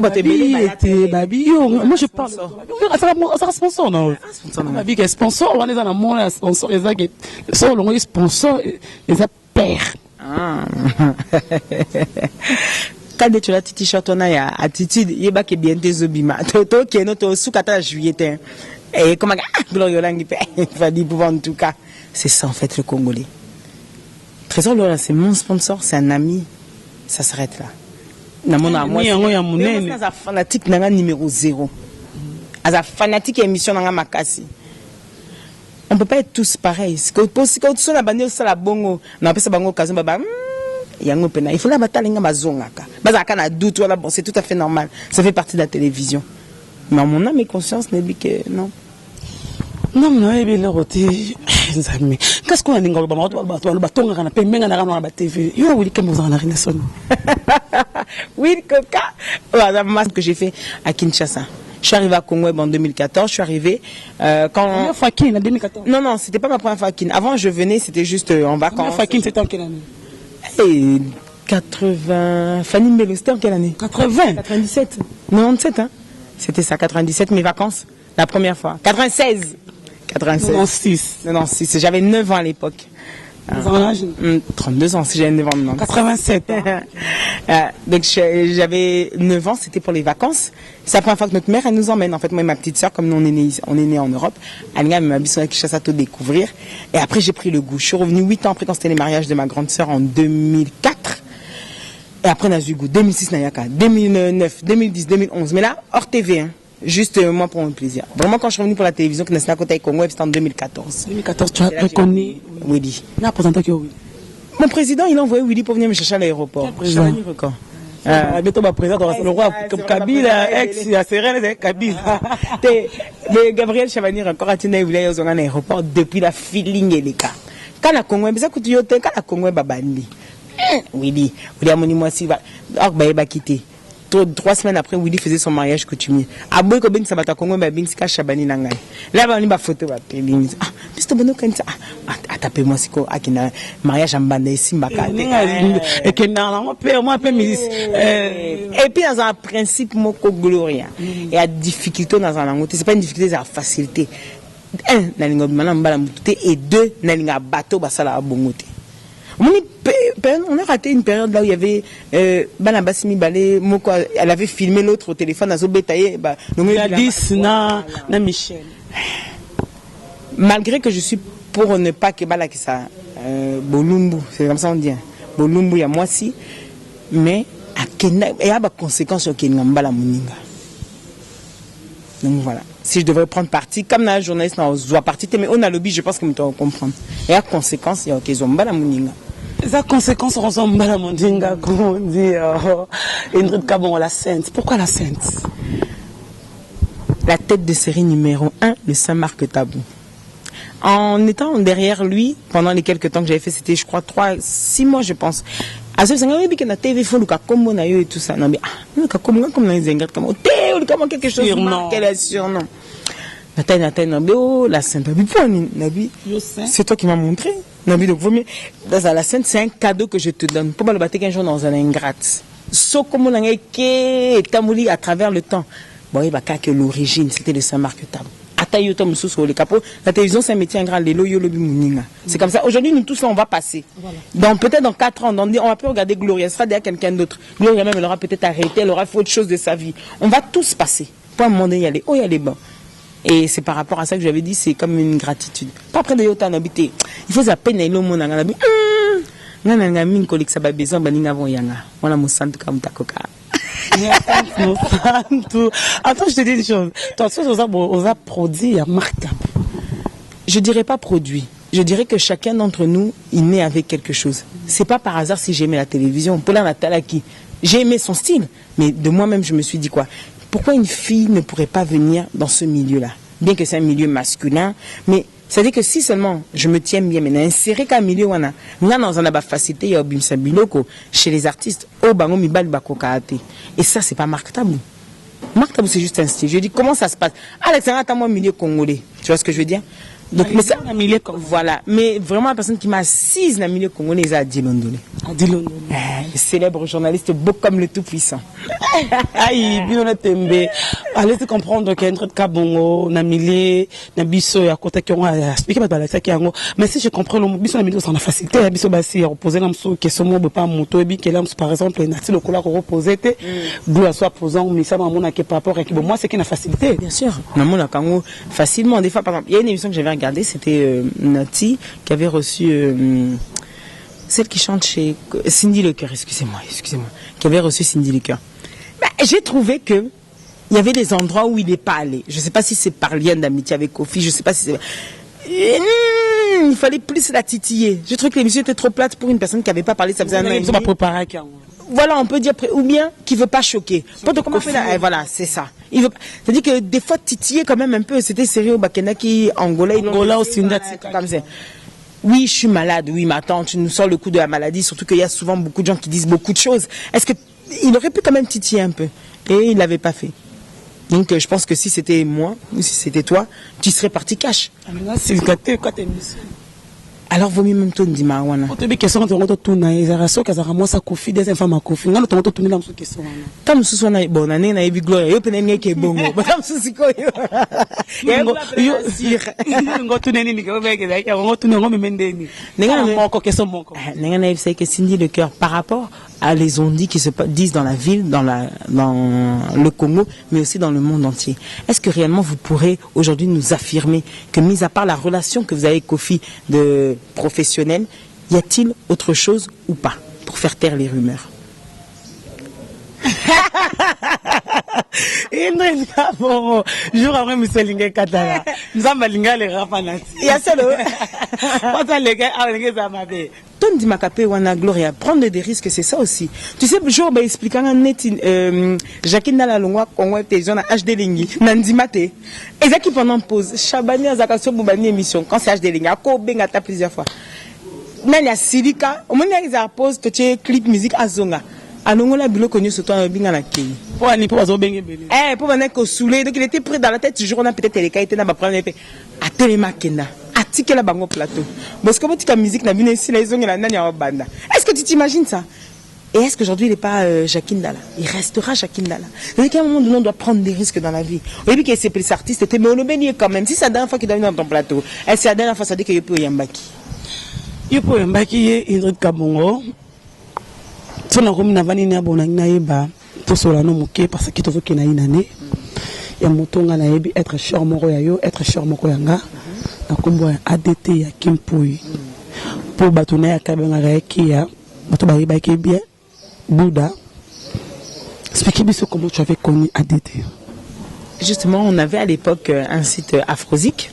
Moi je parle. Ça sponsor non. La vie est sponsor, on est dans le monde sponsor, les gars sont le sponsor, les père. Quand tu as t-shirt on a attitude, il va que bien des obima. Toto qui est notre soukata juillet. Et comment Gloriolang il va dire pouvoir en tout cas, c'est ça en fait le Congolais. Trésor Lola, c'est mon sponsor, c'est un ami. Ça s'arrête là. Moi, c'est un fanatique numéro 0. Un fanatique émission dans Makassi. On ne peut pas être tous pareils. Il faut la bataille. C'est tout à fait normal. Ça fait partie de la télévision. Mais mon âme et conscience n'est que non. Non, non, il est roté. Qu'est-ce qu'on a dit? Oui, que j'ai fait à Kinshasa. Je suis arrivé à Congo en 2014. Je suis arrivé quand. Première fois en 2014. Non, non, c'était pas ma première fois à Kin. Avant, je venais, c'était juste en vacances. Première fois Kin, c'était en quelle année? 80. Fanny Mbelo, c'était en quelle année? 80. 97. 97, hein. C'était ça, 97, mes vacances. La première fois. 96. 96. 96. J'avais 9 ans à l'époque. 32 ans, si j'avais 9 ans maintenant. 87. Donc j'avais 9 ans, c'était pour les vacances. C'est la première fois que notre mère, elle nous emmène. En fait, moi et ma petite soeur, comme nous on est nés en Europe, elle m'a mis sur la Kinshasa tout découvrir. Et après, j'ai pris le goût. Je suis revenue 8 ans après quand c'était les mariages de ma grande soeur en 2004. Et après, on a eu goût. 2006, Nayaka. 2009, 2010, 2011. Mais là, hors TV, hein. Juste moi pour mon plaisir. Vraiment, quand je suis revenue pour la télévision, que Nassina Kota Congo, c'était en 2014. 2014, tu as reconnu Willy. Mon président, il a envoyé Willy pour venir me chercher à l'aéroport. Président le roi Kabila, ex, il a serré Kabila. Gabriel Chavanir encore à Willy à l'aéroport depuis la feeling et les cas. Quand la Congo, quand la Congo, Babandi. Willy, Willy a moni moi si va. Or, bah, quitté. 3 semaines après, Willy faisait son mariage coutumier. À Boy Kobin Sabata Congo, Babin Sika Chabani Nangai. Là, on a photo. Ah, Mr. Bono Kansa. Ah, tapez-moi, c'est quoi? Ah, mariage en bande ici, Mbakate. Et que non, moi, et puis, dans un principe, Moko Gloria. Il y a difficulté dans un langue. C'est pas une difficulté, c'est la facilité. 1, Nalinga Malamba et 2, Nalinga Bateau Basala Bongote. On a raté une période là où il y avait Banabassimi Balé, Moko, elle avait filmé l'autre au téléphone à Zobetaye. Michel. Malgré que je suis pour ne pas que Bala qui ça, Bolumbu, c'est comme ça on dit. Bolumbu, il y a moi si, mais il y a des conséquences sur Kenya Mbala Muninga. Donc voilà. Si je devrais prendre parti, comme dans la journaliste, on doit partir, mais on a le but, je pense que nous devons comprendre. Il y a des conséquences, il y a des Mbala Muninga. Les conséquences ressemblent à la Mandinga, comme on dit, Ingrid Kabon, la Sainte. Pourquoi la Sainte? La tête de série numéro 1 de Saint-Marc Tabou. En étant derrière lui, pendant les quelques temps que j'avais fait, c'était, je crois, 6 mois, je pense. À ce moment-là, il y a une TV, il y a comme on a eu et tout ça. Non, mais, comme les Ingrid, comme quelque chose, quel surnom. La Sainte, c'est toi qui m'as montré. Donc, dans la Sainte, c'est un cadeau que je te donne. Pour me le battre qu'un jour dans un ingrate. Sauf comme on a été tamouli à travers le temps. Bon, il va que l'origine, c'était le Saint-Marc Tabou. La télévision, c'est un métier ingrat. C'est comme ça. Aujourd'hui, nous tous, là, on va passer. Voilà. Donc, peut-être dans 4 ans, on va plus regarder Gloria. Ce sera derrière quelqu'un d'autre. Gloria même, elle aura peut-être arrêté, elle aura fait autre chose de sa vie. On va tous passer. Pour un moment, il y a les hauts, il y a les bas. Et c'est par rapport à ça que j'avais dit, c'est comme une gratitude. Pas après de Yota habité. Il faut à peine aller au monde. Attends, je te dis une chose. Toi, on a produit à Marc Tabou. Je dirais pas produit. Je dirais que chacun d'entre nous, il naît avec quelque chose. C'est pas par hasard si j'aimais la télévision. Paula Natalaki, j'ai aimé son style. Mais de moi-même, je me suis dit quoi? Pourquoi une fille ne pourrait pas venir dans ce milieu-là? Bien que c'est un milieu masculin, mais ça veut dire que si seulement je me tiens bien, mais insérer qu'un milieu, on a dans un facilité, il y a Bimsa Biloko, chez les artistes, au Bango Mibal Bakokaate. Et ça, c'est pas Marc Tabou. Marc Tabou, c'est juste un style. Je dis, comment ça se passe? Alexandre, attends-moi, milieu congolais. Tu vois ce que je veux dire? Donc, mais ça, voilà. Mais vraiment, la personne qui m'a assise dans le milieu congolais, c'est Adilondole. Adilondole. Le célèbre journaliste, beau comme le tout-puissant. Aïe, bien on tembe. Allez-y comprendre qu'il y a un truc Kabongo, Namilé, Nabiso, à côté qui ont expliqué par la Sakiango. Mais si je comprends, le biso Namilé, c'est en facilité. Biso Bassi a reposé l'amso, qui sont mots, pas moto, et bien qu'il a, par exemple, Nati, le couleur reposé, d'où la soit posant, mais ça, maman, qui par rapport à qui, moi, c'est qu'il y a facilité. Bien sûr. Maman, la Kango, facilement. Des fois, par exemple, il y a une émission que j'avais regardée, c'était Nati, qui avait reçu, celle qui chante chez Cindy Lecoeur, excusez-moi, qui avait reçu Cindy Lecoeur. J'ai trouvé que il y avait des endroits où il n'est pas allé. Je ne sais pas si c'est par lien d'amitié avec Kofi, je ne sais pas si c'est... Il fallait plus la titiller. Je trouve que l'émission était trop plate pour une personne qui n'avait pas parlé, ça faisait un an et demi. Voilà, on peut dire, ou bien qui ne veut pas choquer. Voilà, c'est ça. C'est-à-dire que des fois, titiller quand même un peu, c'était sérieux au Bakena qui Angola aussi, comme ça. Oui, je suis malade, oui, mais attends, tu nous sors le coup de la maladie, surtout qu'il y a souvent beaucoup de gens qui disent beaucoup de choses. Est-ce qu'il aurait pu quand même titiller un peu? Et il ne l'avait pas fait. Donc je pense que si c'était moi, ou si c'était toi, tu serais parti cash. Alors vaut mieux même tout dire Marwana. On te dit question quand on tourne na ezaraso kaza moi ça Kofi des enfants ma Kofi. Ngalo to tourner dans ce question. Tam susu na bon na na ebi gloire yo pene ngeke bongo. Tam susu ko yo. Yo ngo tourner ni ko beke da ya ngo tourner ngo memendeni. Nenga moko question moko. Nenga na c'est que Cindy Lecoeur par rapport à les ondits qui se disent dans la ville, dans le Congo, mais aussi dans le monde entier. Est-ce que réellement vous pourrez aujourd'hui nous affirmer que, mis à part la relation que vous avez avec Kofi de professionnel, y a-t-il autre chose ou pas pour faire taire les rumeurs? Indre bon jour après monsieur Lingé Katara nzamba linga le rafanati ya solo pata lege alenge zamabe ton di makape wana Gloria prendre des risques c'est ça aussi tu sais jour ba expliquant net Jacqueline na la longwa Congo télévision na HD Lingi na ndimate ezaki pendant pause Chabani azakaso bubani émission quand c'est HD Lingi ako benga ta plusieurs fois nani ya Silika omoni ya pause to che clip musique azonga anongola biloko nyoso to binga na kei po ani po bazo benge bele po bana ko soulé donc il était pris dans la tête toujours on a peut-être les qualités na ba problème a telema kenda atikela bango plateau parce que botika musique na bino ici la izongela nani ya banda est-ce que tu t'imagines ça et est-ce qu'aujourd'hui il n'est pas Jacqueline Dala il restera Jacqueline Dala c'est qu'à un moment donné on doit prendre des risques dans la vie au début qu'il c'est plus artiste mais on le bénit quand même si c'est la dernière fois qu'il doit venir dans ton plateau et c'est la dernière fois ça dit que Yopo Yambaki Ingrid Kabongo sona comme na vani na bona na yeba to sola no moke parce que to zoke na inane ya motonga na yebi être cher moko ya yo être cher moko yanga na kombo ya ADT ya Kimpoi pour batona ya kabenga ga kia bato ba yeba ke bien Bouddha expliquez bien comment tu avais connu ADT. Justement on avait à l'époque un site Afrosique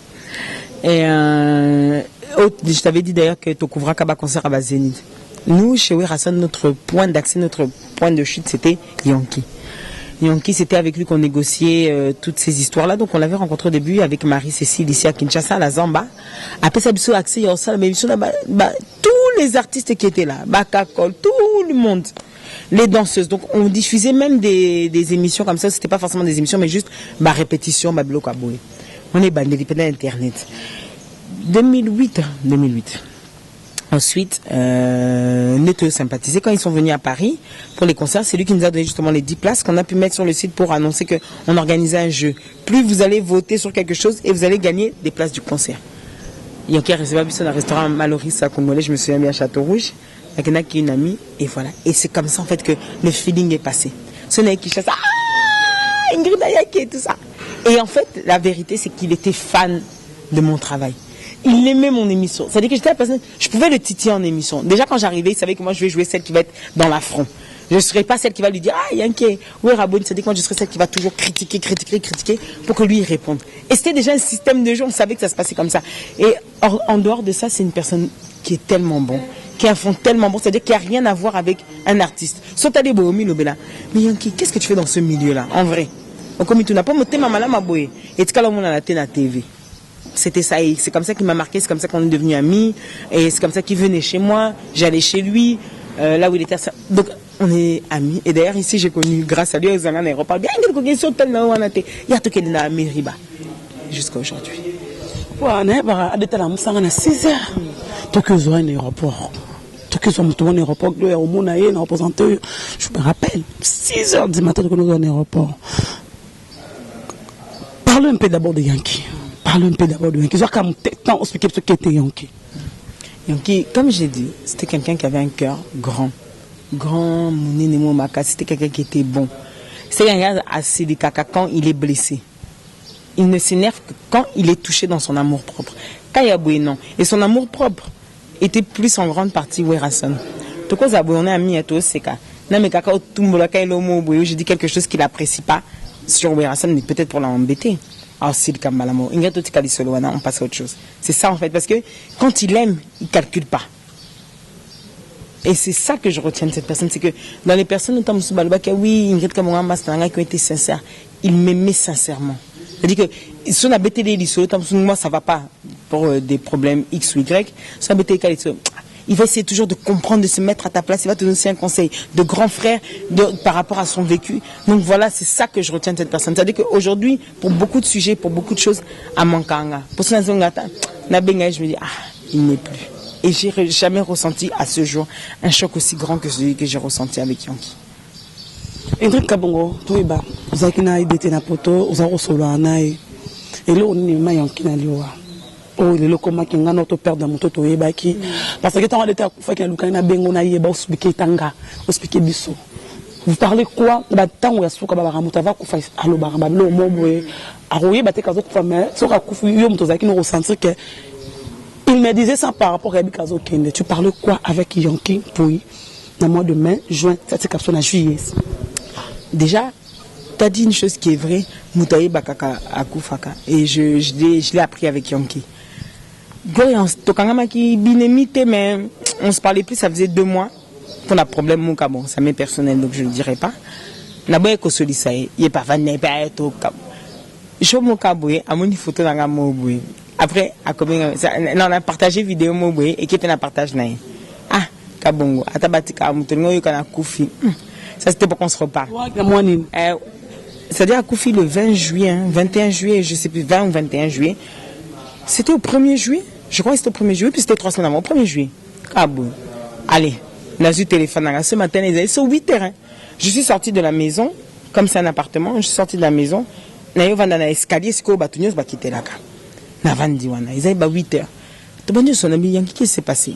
et je t'avais dit d'ailleurs que tu couvras Kaba concert à Zénith. Nous, chez Werasan, notre point d'accès, notre point de chute, c'était Yankee. Yankee, c'était avec lui qu'on négociait toutes ces histoires-là. Donc, on l'avait rencontré au début avec Marie-Cécile ici à Kinshasa, à la Zamba. Après ça, il y a accès à ça, mais tous les artistes qui étaient là, Bakakol, tout le monde, les danseuses. Donc, on diffusait même des émissions comme ça. C'était pas forcément des émissions, mais juste répétition, bloc à bouer. On est bandé Internet. 2008. Ensuite, Neto sympathisé. Quand ils sont venus à Paris pour les concerts, c'est lui qui nous a donné justement les 10 places qu'on a pu mettre sur le site pour annoncer qu'on organisait un jeu. Plus vous allez voter sur quelque chose et vous allez gagner des places du concert. Il y a un recevable dans un restaurant Maloris à Congolais, je me souviens bien à Château-Rouge, avec une amie, et voilà. Et c'est comme ça en fait que le feeling est passé. Ce n'est qui chasse, Ingrid Ayaki et tout ça. Et en fait, la vérité, c'est qu'il était fan de mon travail. Il aimait mon émission. C'est-à-dire que j'étais la personne, je pouvais le titiller en émission. Déjà quand j'arrivais, il savait que moi je vais jouer celle qui va être dans l'affront. Je ne serai pas celle qui va lui dire ah Yankee, oui Raboni, c'est-à-dire que moi je serai celle qui va toujours critiquer pour que lui il réponde. Et c'était déjà un système de jeu, on savait que ça se passait comme ça. Et en dehors de ça, c'est une personne qui est tellement bon, qui a un fond tellement bon, c'est-à-dire qu'il n'y a rien à voir avec un artiste. Sotade Bohomi Lobela. Mais Yankee, qu'est-ce que tu fais dans ce milieu-là, en vrai? Comme tu n'as pas monté ma malama boé. Et tu as la TV. C'était ça, et c'est comme ça qu'il m'a marqué, c'est comme ça qu'on est devenus amis, et c'est comme ça qu'il venait chez moi, j'allais chez lui, là où il était. Donc on est amis, et d'ailleurs ici j'ai connu, grâce à lui, aux années aéroport, bien qu'il y ait il y a tout qui est dans la mairie jusqu'à aujourd'hui. On est 6 heures, tout que soit un aéroport. Tout que soit un aéroport, je me rappelle, 6 heures du matin que nous sommes un aéroport. Parlons un peu d'abord de Yankee. Parlons un peu d'abord de Yankee. Comme temps expliquer ce qu'était Yankee. Yankee, comme j'ai dit, c'était quelqu'un qui avait un cœur grand. Grand, c'était quelqu'un qui était bon. C'est quelqu'un assez de caca quand il est blessé. Il ne s'énerve que quand il est touché dans son amour propre. Quand il y a non. Et son amour propre était plus en grande partie Werason. Tout cause à on a mis à tout c'est cas. Non mais quand j'ai dit quelque chose qu'il n'apprécie pas sur Werason, mais peut-être pour l'embêter. Alors c'est le cas malamo. On passe à autre chose. C'est ça en fait, parce que quand il aime, il calcule pas. Et c'est ça que je retiens de cette personne, c'est que dans les personnes notamment oui, Ingrid Kamongamba, c'est un gars qui a été sincère. Il m'aimait sincèrement. C'est-à-dire que si on a bêté les lissos, moi ça va pas pour des problèmes X ou Y. Si on a bêté les lissos, il va essayer toujours de comprendre, de se mettre à ta place. Il va te donner aussi un conseil de grand frère par rapport à son vécu. Donc voilà, c'est ça que je retiens de cette personne. C'est-à-dire qu'aujourd'hui, pour beaucoup de sujets, pour beaucoup de choses, à Mankanga, pour ce je me dis, il n'est plus. Et j'ai jamais ressenti à ce jour un choc aussi grand que celui que j'ai ressenti avec Yanki. Indrik Kabongo, tout est bas. Vous avez été na poto, vous avez reçu et là on est ma Yanki na liwa. Oh, il est le coma qui n'a notre père de mon toto et baki. Parce que quand on était à Koufa qui a l'Ukraine, bengo na yeba, ospike tanga, ospike biso. Vous parlez quoi? Tant où il y a ce qu'on va ramoutava Koufa à l'Obaramba, le mot, à rouiller, battre kazo Koufa, mais sur la Koufa, yom tozaki nous ressentir que il me disait ça par rapport à Bikazo Kende. Tu parles quoi avec Yanki Pouy dans le mois de mai, juin, cette capsule en juillet? Déjà, tu as dit une chose qui est vraie, Moutaï Bakaka à Koufaka. Et je l'ai appris avec Yanki. Mais on se parlait plus, ça faisait 2 mois qu'on a problème, mon cas. Bon, ça m'est personnel, donc je ne le dirai pas. N'abonne que celui ça il est pas venu, pas être au cap. Je suis mon caboué, à mon photo dans un mot. Après, on a partagé vidéo mobile et qui était un partage naï. Ah, Kabongo, Atabatika, Moutongo, Yukana Koufi. Ça c'était pour qu'on se reparle. C'est-à-dire à Koufi le 20 juillet, 21 juillet, je sais plus, 20 ou 21 juillet. C'était au 1er juillet. Je crois que c'était au 1er juillet, puis c'était 3 semaines avant, au 1er juillet. Kabou. Allez, on a eu téléphone. Ce matin, c'est au 8h. Je suis sorti de la maison, comme c'est un appartement, je suis sorti de la maison. Nayo va dans l'escalier, c'est quoi, Batunios, va quitter la carte. Navandiwana, ils avaient 8h. Tu vas dire, son ami, qu'est-ce qui s'est passé?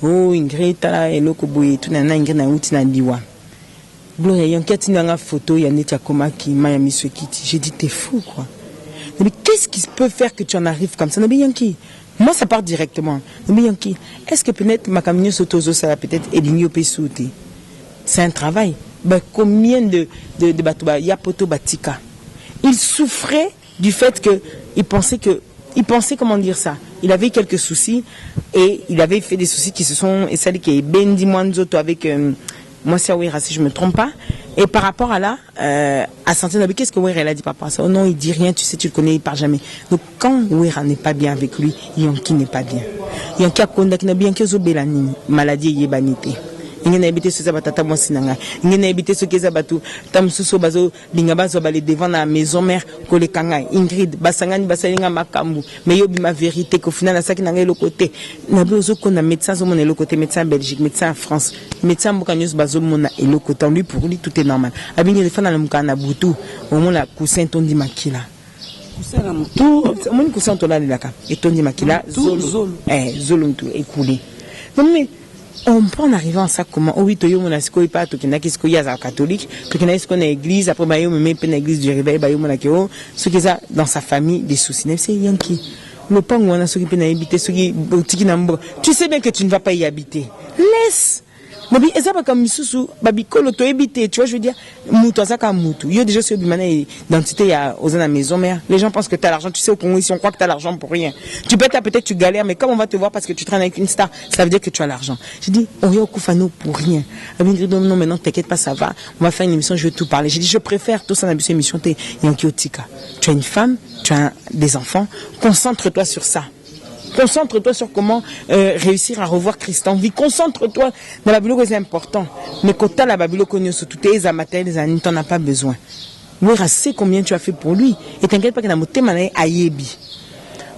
Oh, Ingrid, et l'autre boy, tout n'a Ingrid n'a outi n'a diwa. Gloria, il y a une photo, il y a Netia Koma qui m'a mis ce kit. J'ai dit, t'es fou, quoi. Mais qu'est-ce qui peut faire que tu en arrives comme ça? Nabi Yanki. Moi, ça part directement. Nabi Yanki, est-ce que peut-être ma camion sotozo, ça va peut-être éliminer au pesouté? C'est un travail. Ben, combien de batouba, Yapoto Batika? Il souffrait du fait qu'il pensait comment dire ça. Il avait quelques soucis et il avait fait des soucis qui se sont et celle qui est Bendi Mwanzoto avec moi c'est Wera si je me trompe pas. Et par rapport à là, à Santé Nabi, qu'est-ce que Wera elle a dit par rapport à ça? Oh non, il dit rien, tu sais, tu le connais, il part jamais. Donc quand Wera n'est pas bien avec lui, Yanki n'est pas bien. Yanki a condamné Nabi, Yanki Zobelani, maladie yebanité. Il y a habité ce batata moi sinanga. Il y a habité ce qu'ils abattu. Tam suso bazo bingabazo balé devant la maison mère kolekanga. Ingrid basangani basalinga makambu. Mais yo ma vérité qu'au final à ça qui n'engage le côté. Nabi ozo qu'on a médecin zo mon le côté médecin en Belgique, médecin en France, médecin mbokanyos bazo mon et le côté lui pour lui tout est normal. Abinga les fans na mukana butu. Au moins la coussin tondi makila. Coussin na mutu. Mon coussin tola laka. Et tondi makila zolo. Zolo tout écoulé. Non mais on peut en arriver à ça comment? Oui, tu as dit pas tout qui n'a qu'est-ce qu'il y a catholique, tout qui n'a qu'est-ce qu'on a église après bayo même pas l'église du réveil bayo mon akio, ce qui a dans sa famille des soucis. C'est Yanki. Le pan où on a ceux qui peuvent habiter, ceux qui tu sais bien que tu ne vas pas y habiter. Laisse. Babi, et ça va comme Missoussou, Babi, Koloto, habité, tu vois, je veux dire, Moutou, ça comme Moutou. Yo, déjà, sur Bimana, identité, il y a aux la maison, mais les gens pensent que tu as l'argent, tu sais, au Congo, ici, on croit que tu as l'argent pour rien. Tu peux être peut-être tu galères, mais comme on va te voir parce que tu traînes avec une star, ça veut dire que tu as l'argent. J'ai dit, Oyo Koufano pour rien. Babi, non, maintenant, t'inquiète pas, ça va. On va faire une émission, je vais tout parler. J'ai dit, je préfère, tout ça, dans une émission, t'es Yankiotika. Tu as une femme, tu as des enfants, concentre-toi sur ça. Concentre-toi sur comment réussir à revoir Christ en vie. Concentre-toi dans la Bible, c'est important. Mais quand tu as la Bible, toutes les amateurs, les amis, tu n'en as pas besoin. Oui, sais combien tu as fait pour lui. Et t'inquiète pas que dans mon thème, Ayebi.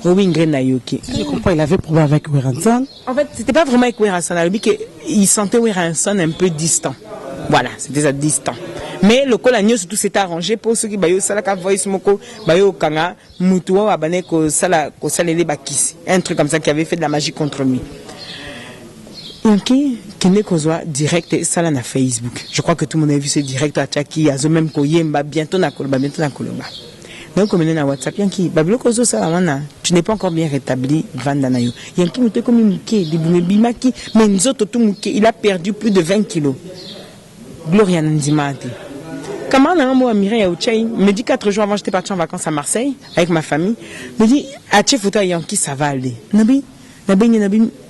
Oui, je comprends, il avait problème avec Weranson. En fait, c'était pas vraiment avec Weranson. Il sentait Weranson un peu distant. Voilà, c'était ça, distant. Mais le colagno surtout s'est arrangé pour ceux qui bayo salaka voice moko bayo kanga mutuo abane ko salele bakisi, un truc comme ça qui avait fait de la magie contre lui. Yanki kene kozwa direct sala na Facebook. Je crois que tout le monde a vu ce direct à Chaki, azo même ko yemba bientôt na koloba. Donc, comme on a WhatsApp, Yanki, Bablokozo Salamana, tu n'es pas encore bien rétabli, Vandanayo. Yanki, nous te communiqué, des boumébimaki, mais nous autres, il a perdu plus de 20 kilos. Gloria Nandimati. Comment on a un mot à Mireille Aouchaï me dit 4 jours avant, j'étais parti en vacances à Marseille avec ma famille. Me dit, à Tchefouta Yanki, ça va aller. Nabi,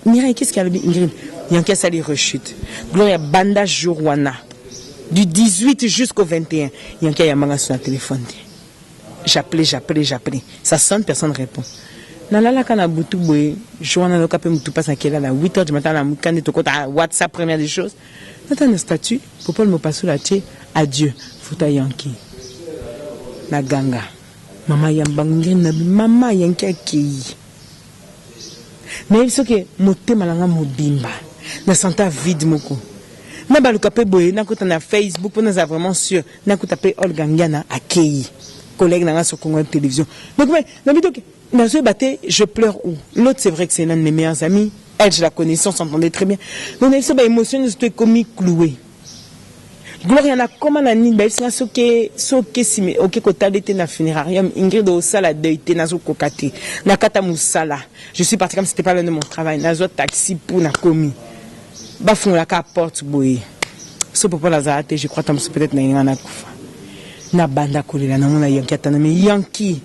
Mireille, qu'est-ce qu'il y a le Ingrid? Yanki, ça les rechute. Gloria Banda Jourwana. Du 18 jusqu'au 21. Yanki, Yamanga sur le téléphone. J'appelais. Ça sonne, personne ne répond. Nalala kana butu boy, Joana no kapé mutu passe à 8h du matin, la mukande to kota WhatsApp, première des choses. Nata un statut, pour Paul Mopassou la tché, adieu, Fouta Yanki. La ganga. Mama Yambangi, Mama Yanki Aki. Mais il faut que mote malanga mobimba. Na santa vide moko. Na balukapé boy, na kota na Facebook, pour nous vraiment sûr, na kota pe Olgangiana Akei. Collègue dans sur Congo Télévision. Donc, mais, je pleure où? L'autre, c'est vrai que c'est l'un de mes meilleurs amis. Elle, je la connaissais, on s'entendait très bien. Donc, elle s'est émotionnée, c'était comme cloué. Gloria, na comment na ni, ben, c'est ok, ok, kota d'été na funérarium, Ingrid au sala deuité, na zo kokate, na kata moussala. Je suis parti comme c'était pas l'un de mon travail, na zo taxi pour na commis. Bafon la ka porte, boy. Ce papa la zate, je crois, peut-être na koufa. Na banda kolela na mona Yanki atana mais Yanki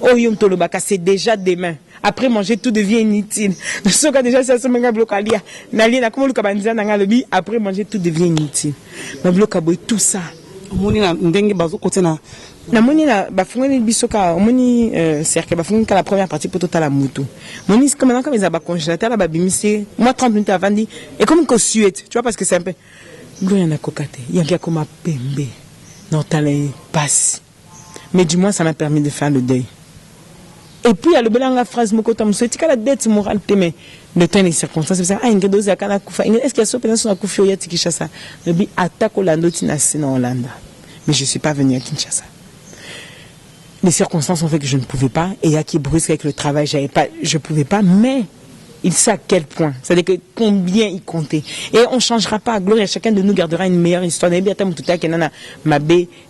oh yom tolobaka c'est déjà demain après manger tout devient inutile soka déjà ça semenga blokalia na lia na komo luka banza na ngalobi après manger tout devient inutile na bloka boy tout ça moni na ndenge bazo côté na moni na bafungani bisoka moni cercle bafungani la première partie pour total la moto moni comme ils ont congélateur là babimisé moi 30 minutes avant dit et comme que Suède tu vois parce que c'est un peu gloria na kokate Yanki akoma pembe. Non, t'as les passes. Mais du moins, ça m'a permis de faire le deuil. Et puis, il y a le belanga phrase, Mokotam, c'est que la dette morale, mais le temps et les circonstances, c'est ça. Ah, est-ce qu'il y a ce pénal sur la Koufio Yati Kinshasa? Le bi attaque au Lando Tinasina Hollande. Mais je ne suis pas venu à Kinshasa. Les circonstances ont fait que je ne pouvais pas. Et il y a qui brusque avec le travail, je ne pouvais pas, mais. Il sait à quel point, c'est-à-dire que combien il comptait. Et on ne changera pas. Gloria, chacun de nous gardera une meilleure histoire. Il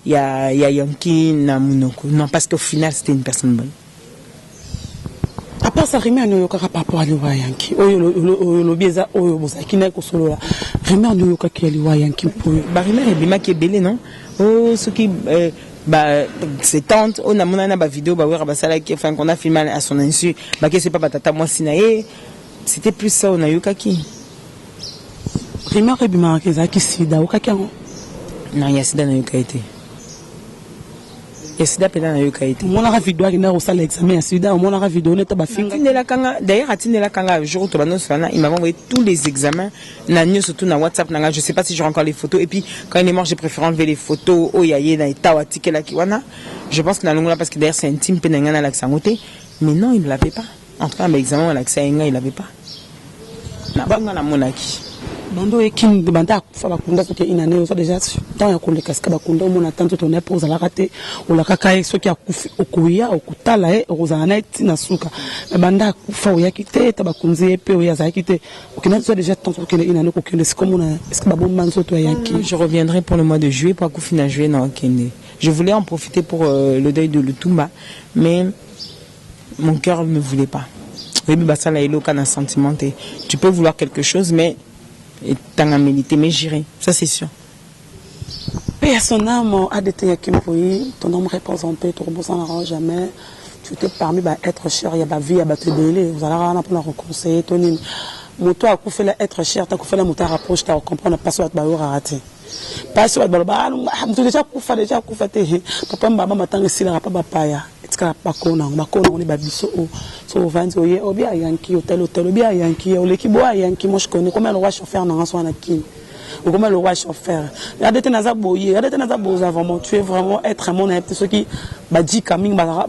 y a Yanki, non, parce qu'au final, c'était une personne bonne. À part ça, Rémi, on a par rapport à l'Iwa Yanki. Le bieza, qui n'est qu'au solo là. Rémi, on a qui est l'Iwa Yanki. Rémi, Rémi, qui est belé, non? Oh, ce qui. C'est tante, on a mon vidéo, qu'on a filmé à son insu. C'est pas tata, moi, sinae. C'était plus ça, on a eu kaki. Rémi Rebima, qui sida, ou kaki. Non, il y a sida, n'a eu kaité. Il y a sida, pédant, n'a eu kaité. Mon ara vidéo, qui n'a pas l'examen, sida, mon ara vidéo, n'est pas fin. D'ailleurs, à Tine la Kanga, le jour où il m'a envoyé tous les examens. Surtout dans WhatsApp, je sais pas si j'aurai encore les photos. Et puis, quand il est mort, j'ai préféré enlever les photos. Oh, yaye, na itawati, kela kiwana. Je pense que la longue là, parce que d'ailleurs, c'est intime, pénanga, l'accent côté. Mais non, il ne l'avait pas. En tout cas, l'examen, l'accès à Inga, il n'avait pas. Na banga na monaki. Bando et Kim de Banda, ça va condamner ce qui est inanné, on déjà dans un coup de casque, on condamne mon attente, on est pour la rater, ou la cacaille, ce qui a coupé au Kouya, au Koutala, au Zananet, Nasuka. Banda, Fauya quitté, Tabakunze, Péoya quitté, ou qui n'a déjà tant qu'il est inanné, aucun est comme on a, est-ce que Babon Manso, toi, Yanki. Je reviendrai pour le mois de juillet, pour Koufina juillet, non, Kende. Je voulais en profiter pour le deuil de Lutumba, mais mon cœur ne voulait pas. Tu peux vouloir quelque chose, mais tu as milité, mais j'irai, ça c'est sûr. Paix à son âme, a détenu ton nom représenté, ton rebond s'en jamais. Tu t'es parmi être cher, il y a ma vie, il y a ma télé, vous allez avoir pour la reconseiller, ton nom. Moto a fait la être cher, tu as fait la moto rapproche, tu as compris, on a pas sur la barre à rater. Pas sur la barre, tu déjà coupé, papa, maman, m'attend ici, la papa, paya. Bakona on est babiso so vanzi oye obi ayanki hôtel obi ayanki oleki bo ayanki moi je connais comment le roi chauffeur na so na kin ou comment le roi chauffeur regardez naza boye avant tu es vraiment être mon petit ceux qui badi coming ba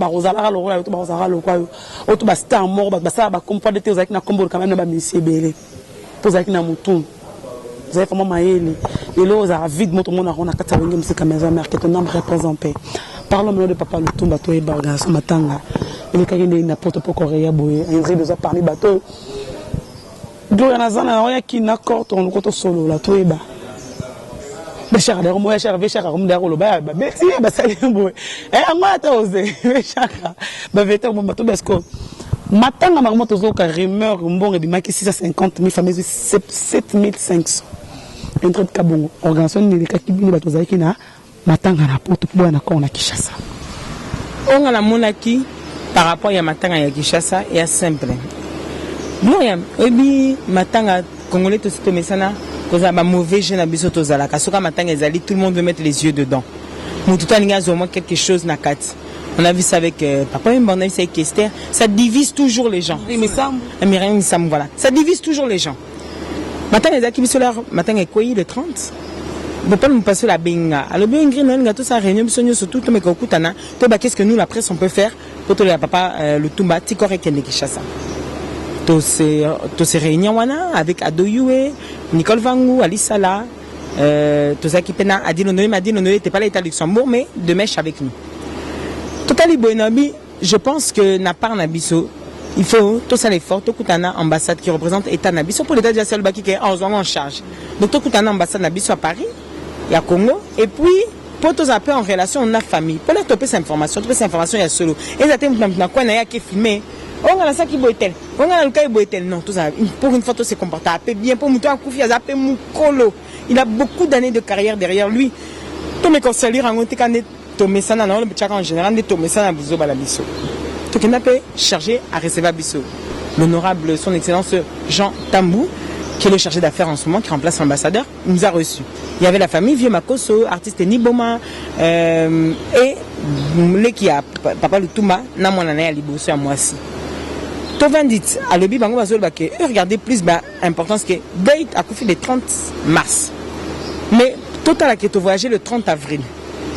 rozala le roi to ba rozala le quoi auto ba star mort ba ça ba comprendre te ozaki na kombo quand même ba monsieur belé pozaki na mutu vous avez vraiment maïli et là oza vide moto mona on a kata wengi musika maison mère que ton nom représenté. Parlons de papa Lutumba, toi et Barga, ce matin, il est carrément n'importe quoi Coréa, Boé, il y a parmi bateaux. D'où il y a qui n'accorde ton côté solo, la toi et bas. Bachar de Romo, Bachar Rom de Rolo, Betty, Basalimbo. Et moi, t'osé, Bachar, Baveter, mon bateau, Basco. Matanga, ma moto, Zoka, rumeur, bon, et bien, 650 000 familles, 7500. Un trait de Kabongo, organisation, les Kakibini, Batozakina, Matanga, la porte, pour un accord, on a Kishasa. On a la monarchie par rapport à Matanga et Kishasa, et à simple. Moi, Obi, Matanga, Congolais, tout ce messana, cause ma mauvais jeune abisso tozala, Kasoka Matanga ezali, tout le monde veut mettre les yeux dedans. Mon tout à au moins quelque chose na kat. On a vu ça avec papa, on a vu ça avec Esther, ça divise toujours les gens. Oui, mais ça, voilà. Ça divise toujours les gens. Matanga ezali, biso là, Matanga est quoi, le 30? On peut pas nous passer la benga. Alors bien green, on a tout ça réunion, surtout tout mais kokutana. Qu'est-ce que nous la presse on peut faire pour le papa le Tumba Tikore Kende Kishasa. Tous ces réunions avec Adoyoué, Nicole Vangou, Alisala, tous ceux qui pena Adil Honoré n'était pas l'État Luxembourg, mais de mèche avec nous. Totali Boenabi, je pense que n'a pas Nabiso. Il faut tout ça l'effort, tout Koutana ambassade qui représente l'État Nabiso pour l'État de Jassel Baki qui est en charge. Donc tout Koutana ambassade Nabiso à Paris, il y a Congo, et puis pour tous appels en relation, on a famille. Pour leur toper cette information, il y a solo. Et ça maintenant quoi n'a qui filmé. On a ça qui boitel. On a le cas boitel. Non, tout ça. Pour une photo, c'est comporté bien. Pour Mouton Koufi, il a appelé Moukolo. Il a beaucoup d'années de carrière derrière lui. Tous mes conseillers ont été tomés ça dans le en général, tomés ça dans Biso Balabiso. Tout qui n'a pas chargé à recevoir Biso. L'honorable, son excellence Jean Tambou, qui est le chargé d'affaires en ce moment, qui remplace l'ambassadeur, nous a reçus. Il y avait la famille Vieux Makoso, artiste Niboma, et qui a papa le Touma, n'a mon année à Liboso à Moissy. Tovendit, à l'obi bango bazol baké, regardez plus importance que date à Koufi le 30 mars. Mais total a été voyagé le 30 avril.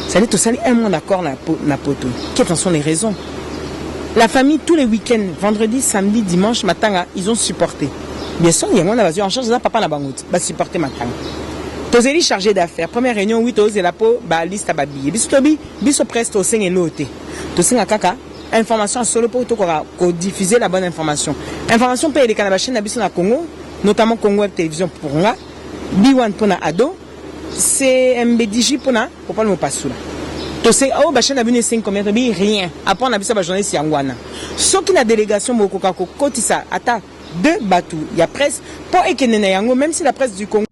Ça dit tout ça, un mois d'accord na poto. Quelles en sont les raisons? La famille tous les week-ends, vendredi, samedi, dimanche, matin, ils ont supporté. Bien sûr, il y a un en charge de papa na bangout, va supporter matin. Tozeli chargé d'affaires. Première réunion, 8 aux et la peau, liste à babi. Bisotobi, biso presto seng et loté. Tosenga kaka. Information solo pour diffuser la bonne information. Information pour les Canabachines n'habitent na Congo, notamment Congo Web Télévision pour moi, B1 pour na Ado, c'est MBDJ pour na pour pas le passer là. Tu sais, oh bachane abonné 5 combien de rien. Après on a vu ça journée si angwana. Sauf que la délégation Mokoko Kotisa ata 2 bateaux. Il y a presse pour ekenene yango même si la presse du Congo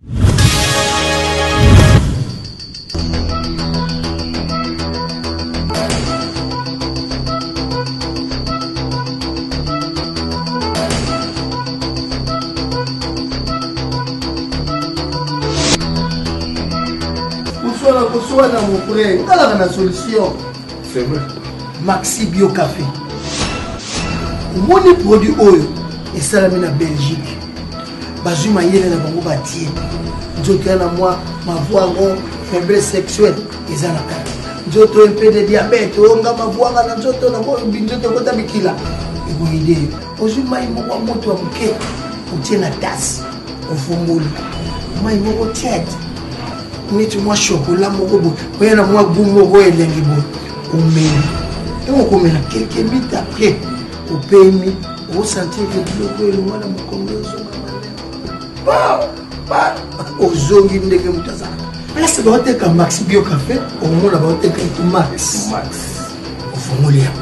mon frère, on a la solution. C'est vrai. Maxi Bio Café. Mon produit oil et ça la na Belgique. Bazuma yele na bango batie. Nzoto na moi ma voix en faiblesse sexuelle et ça la carte. Nzoto un peu de diabète, on ga ma voix na nzoto na mo binzoto ko tabikila. Et vous idée. Ozuma imo wa moto wa mke. On tient la tasse. On fumule. Moi imo ko tête. Neti mwa chocolat moko bo oyana mwa goût moko elengi bo omeli et okomela quelques minutes après opemi osentir que biloko elonga na mokongo ozonga ozongi ndenge mutu azalaka place baoteka Maxi Bio Café omona baoteka itu max ofungoli yango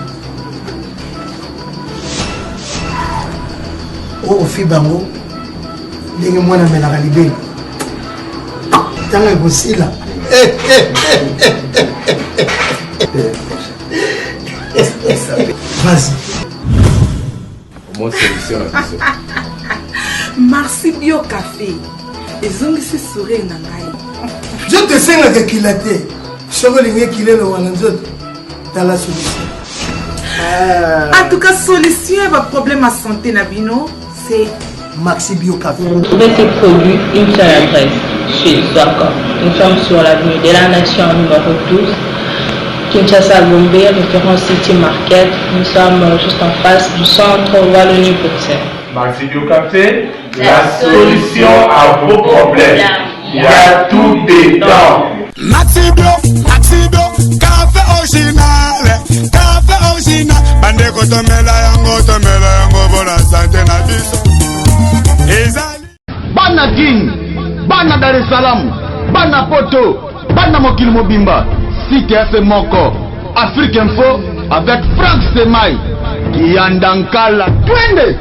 okofi bango ndenge mwana amelaka libeli tanga kosila vas-y au moins solution na biso. Maxi Bio Café ezongisi sourire na ngai. Je te sengaka kila te soko lingi kilelo wana nzoto tala solution. En tout cas solution à problème à santé na bino c'est Maxi Bio Café. Vous trouvez tes produits, une seule adresse, chez Swaka. Nous sommes sur l'avenue de la Nation numéro 12, Kinshasa Gombe, référence City Market. Nous sommes juste en face du centre Wallonie-Bruxelles. Maxi Bio Café, la solution à vos problèmes. Il y a tout dedans. Maxi Bio, café original, bande kotomela yango pour la santé na biso. Bana King, Bana Dar es Salaam, bana poto, bana mokili mobimba, CTF moko, Afrique Info avec Franck Semaï, Kiandankala, twende.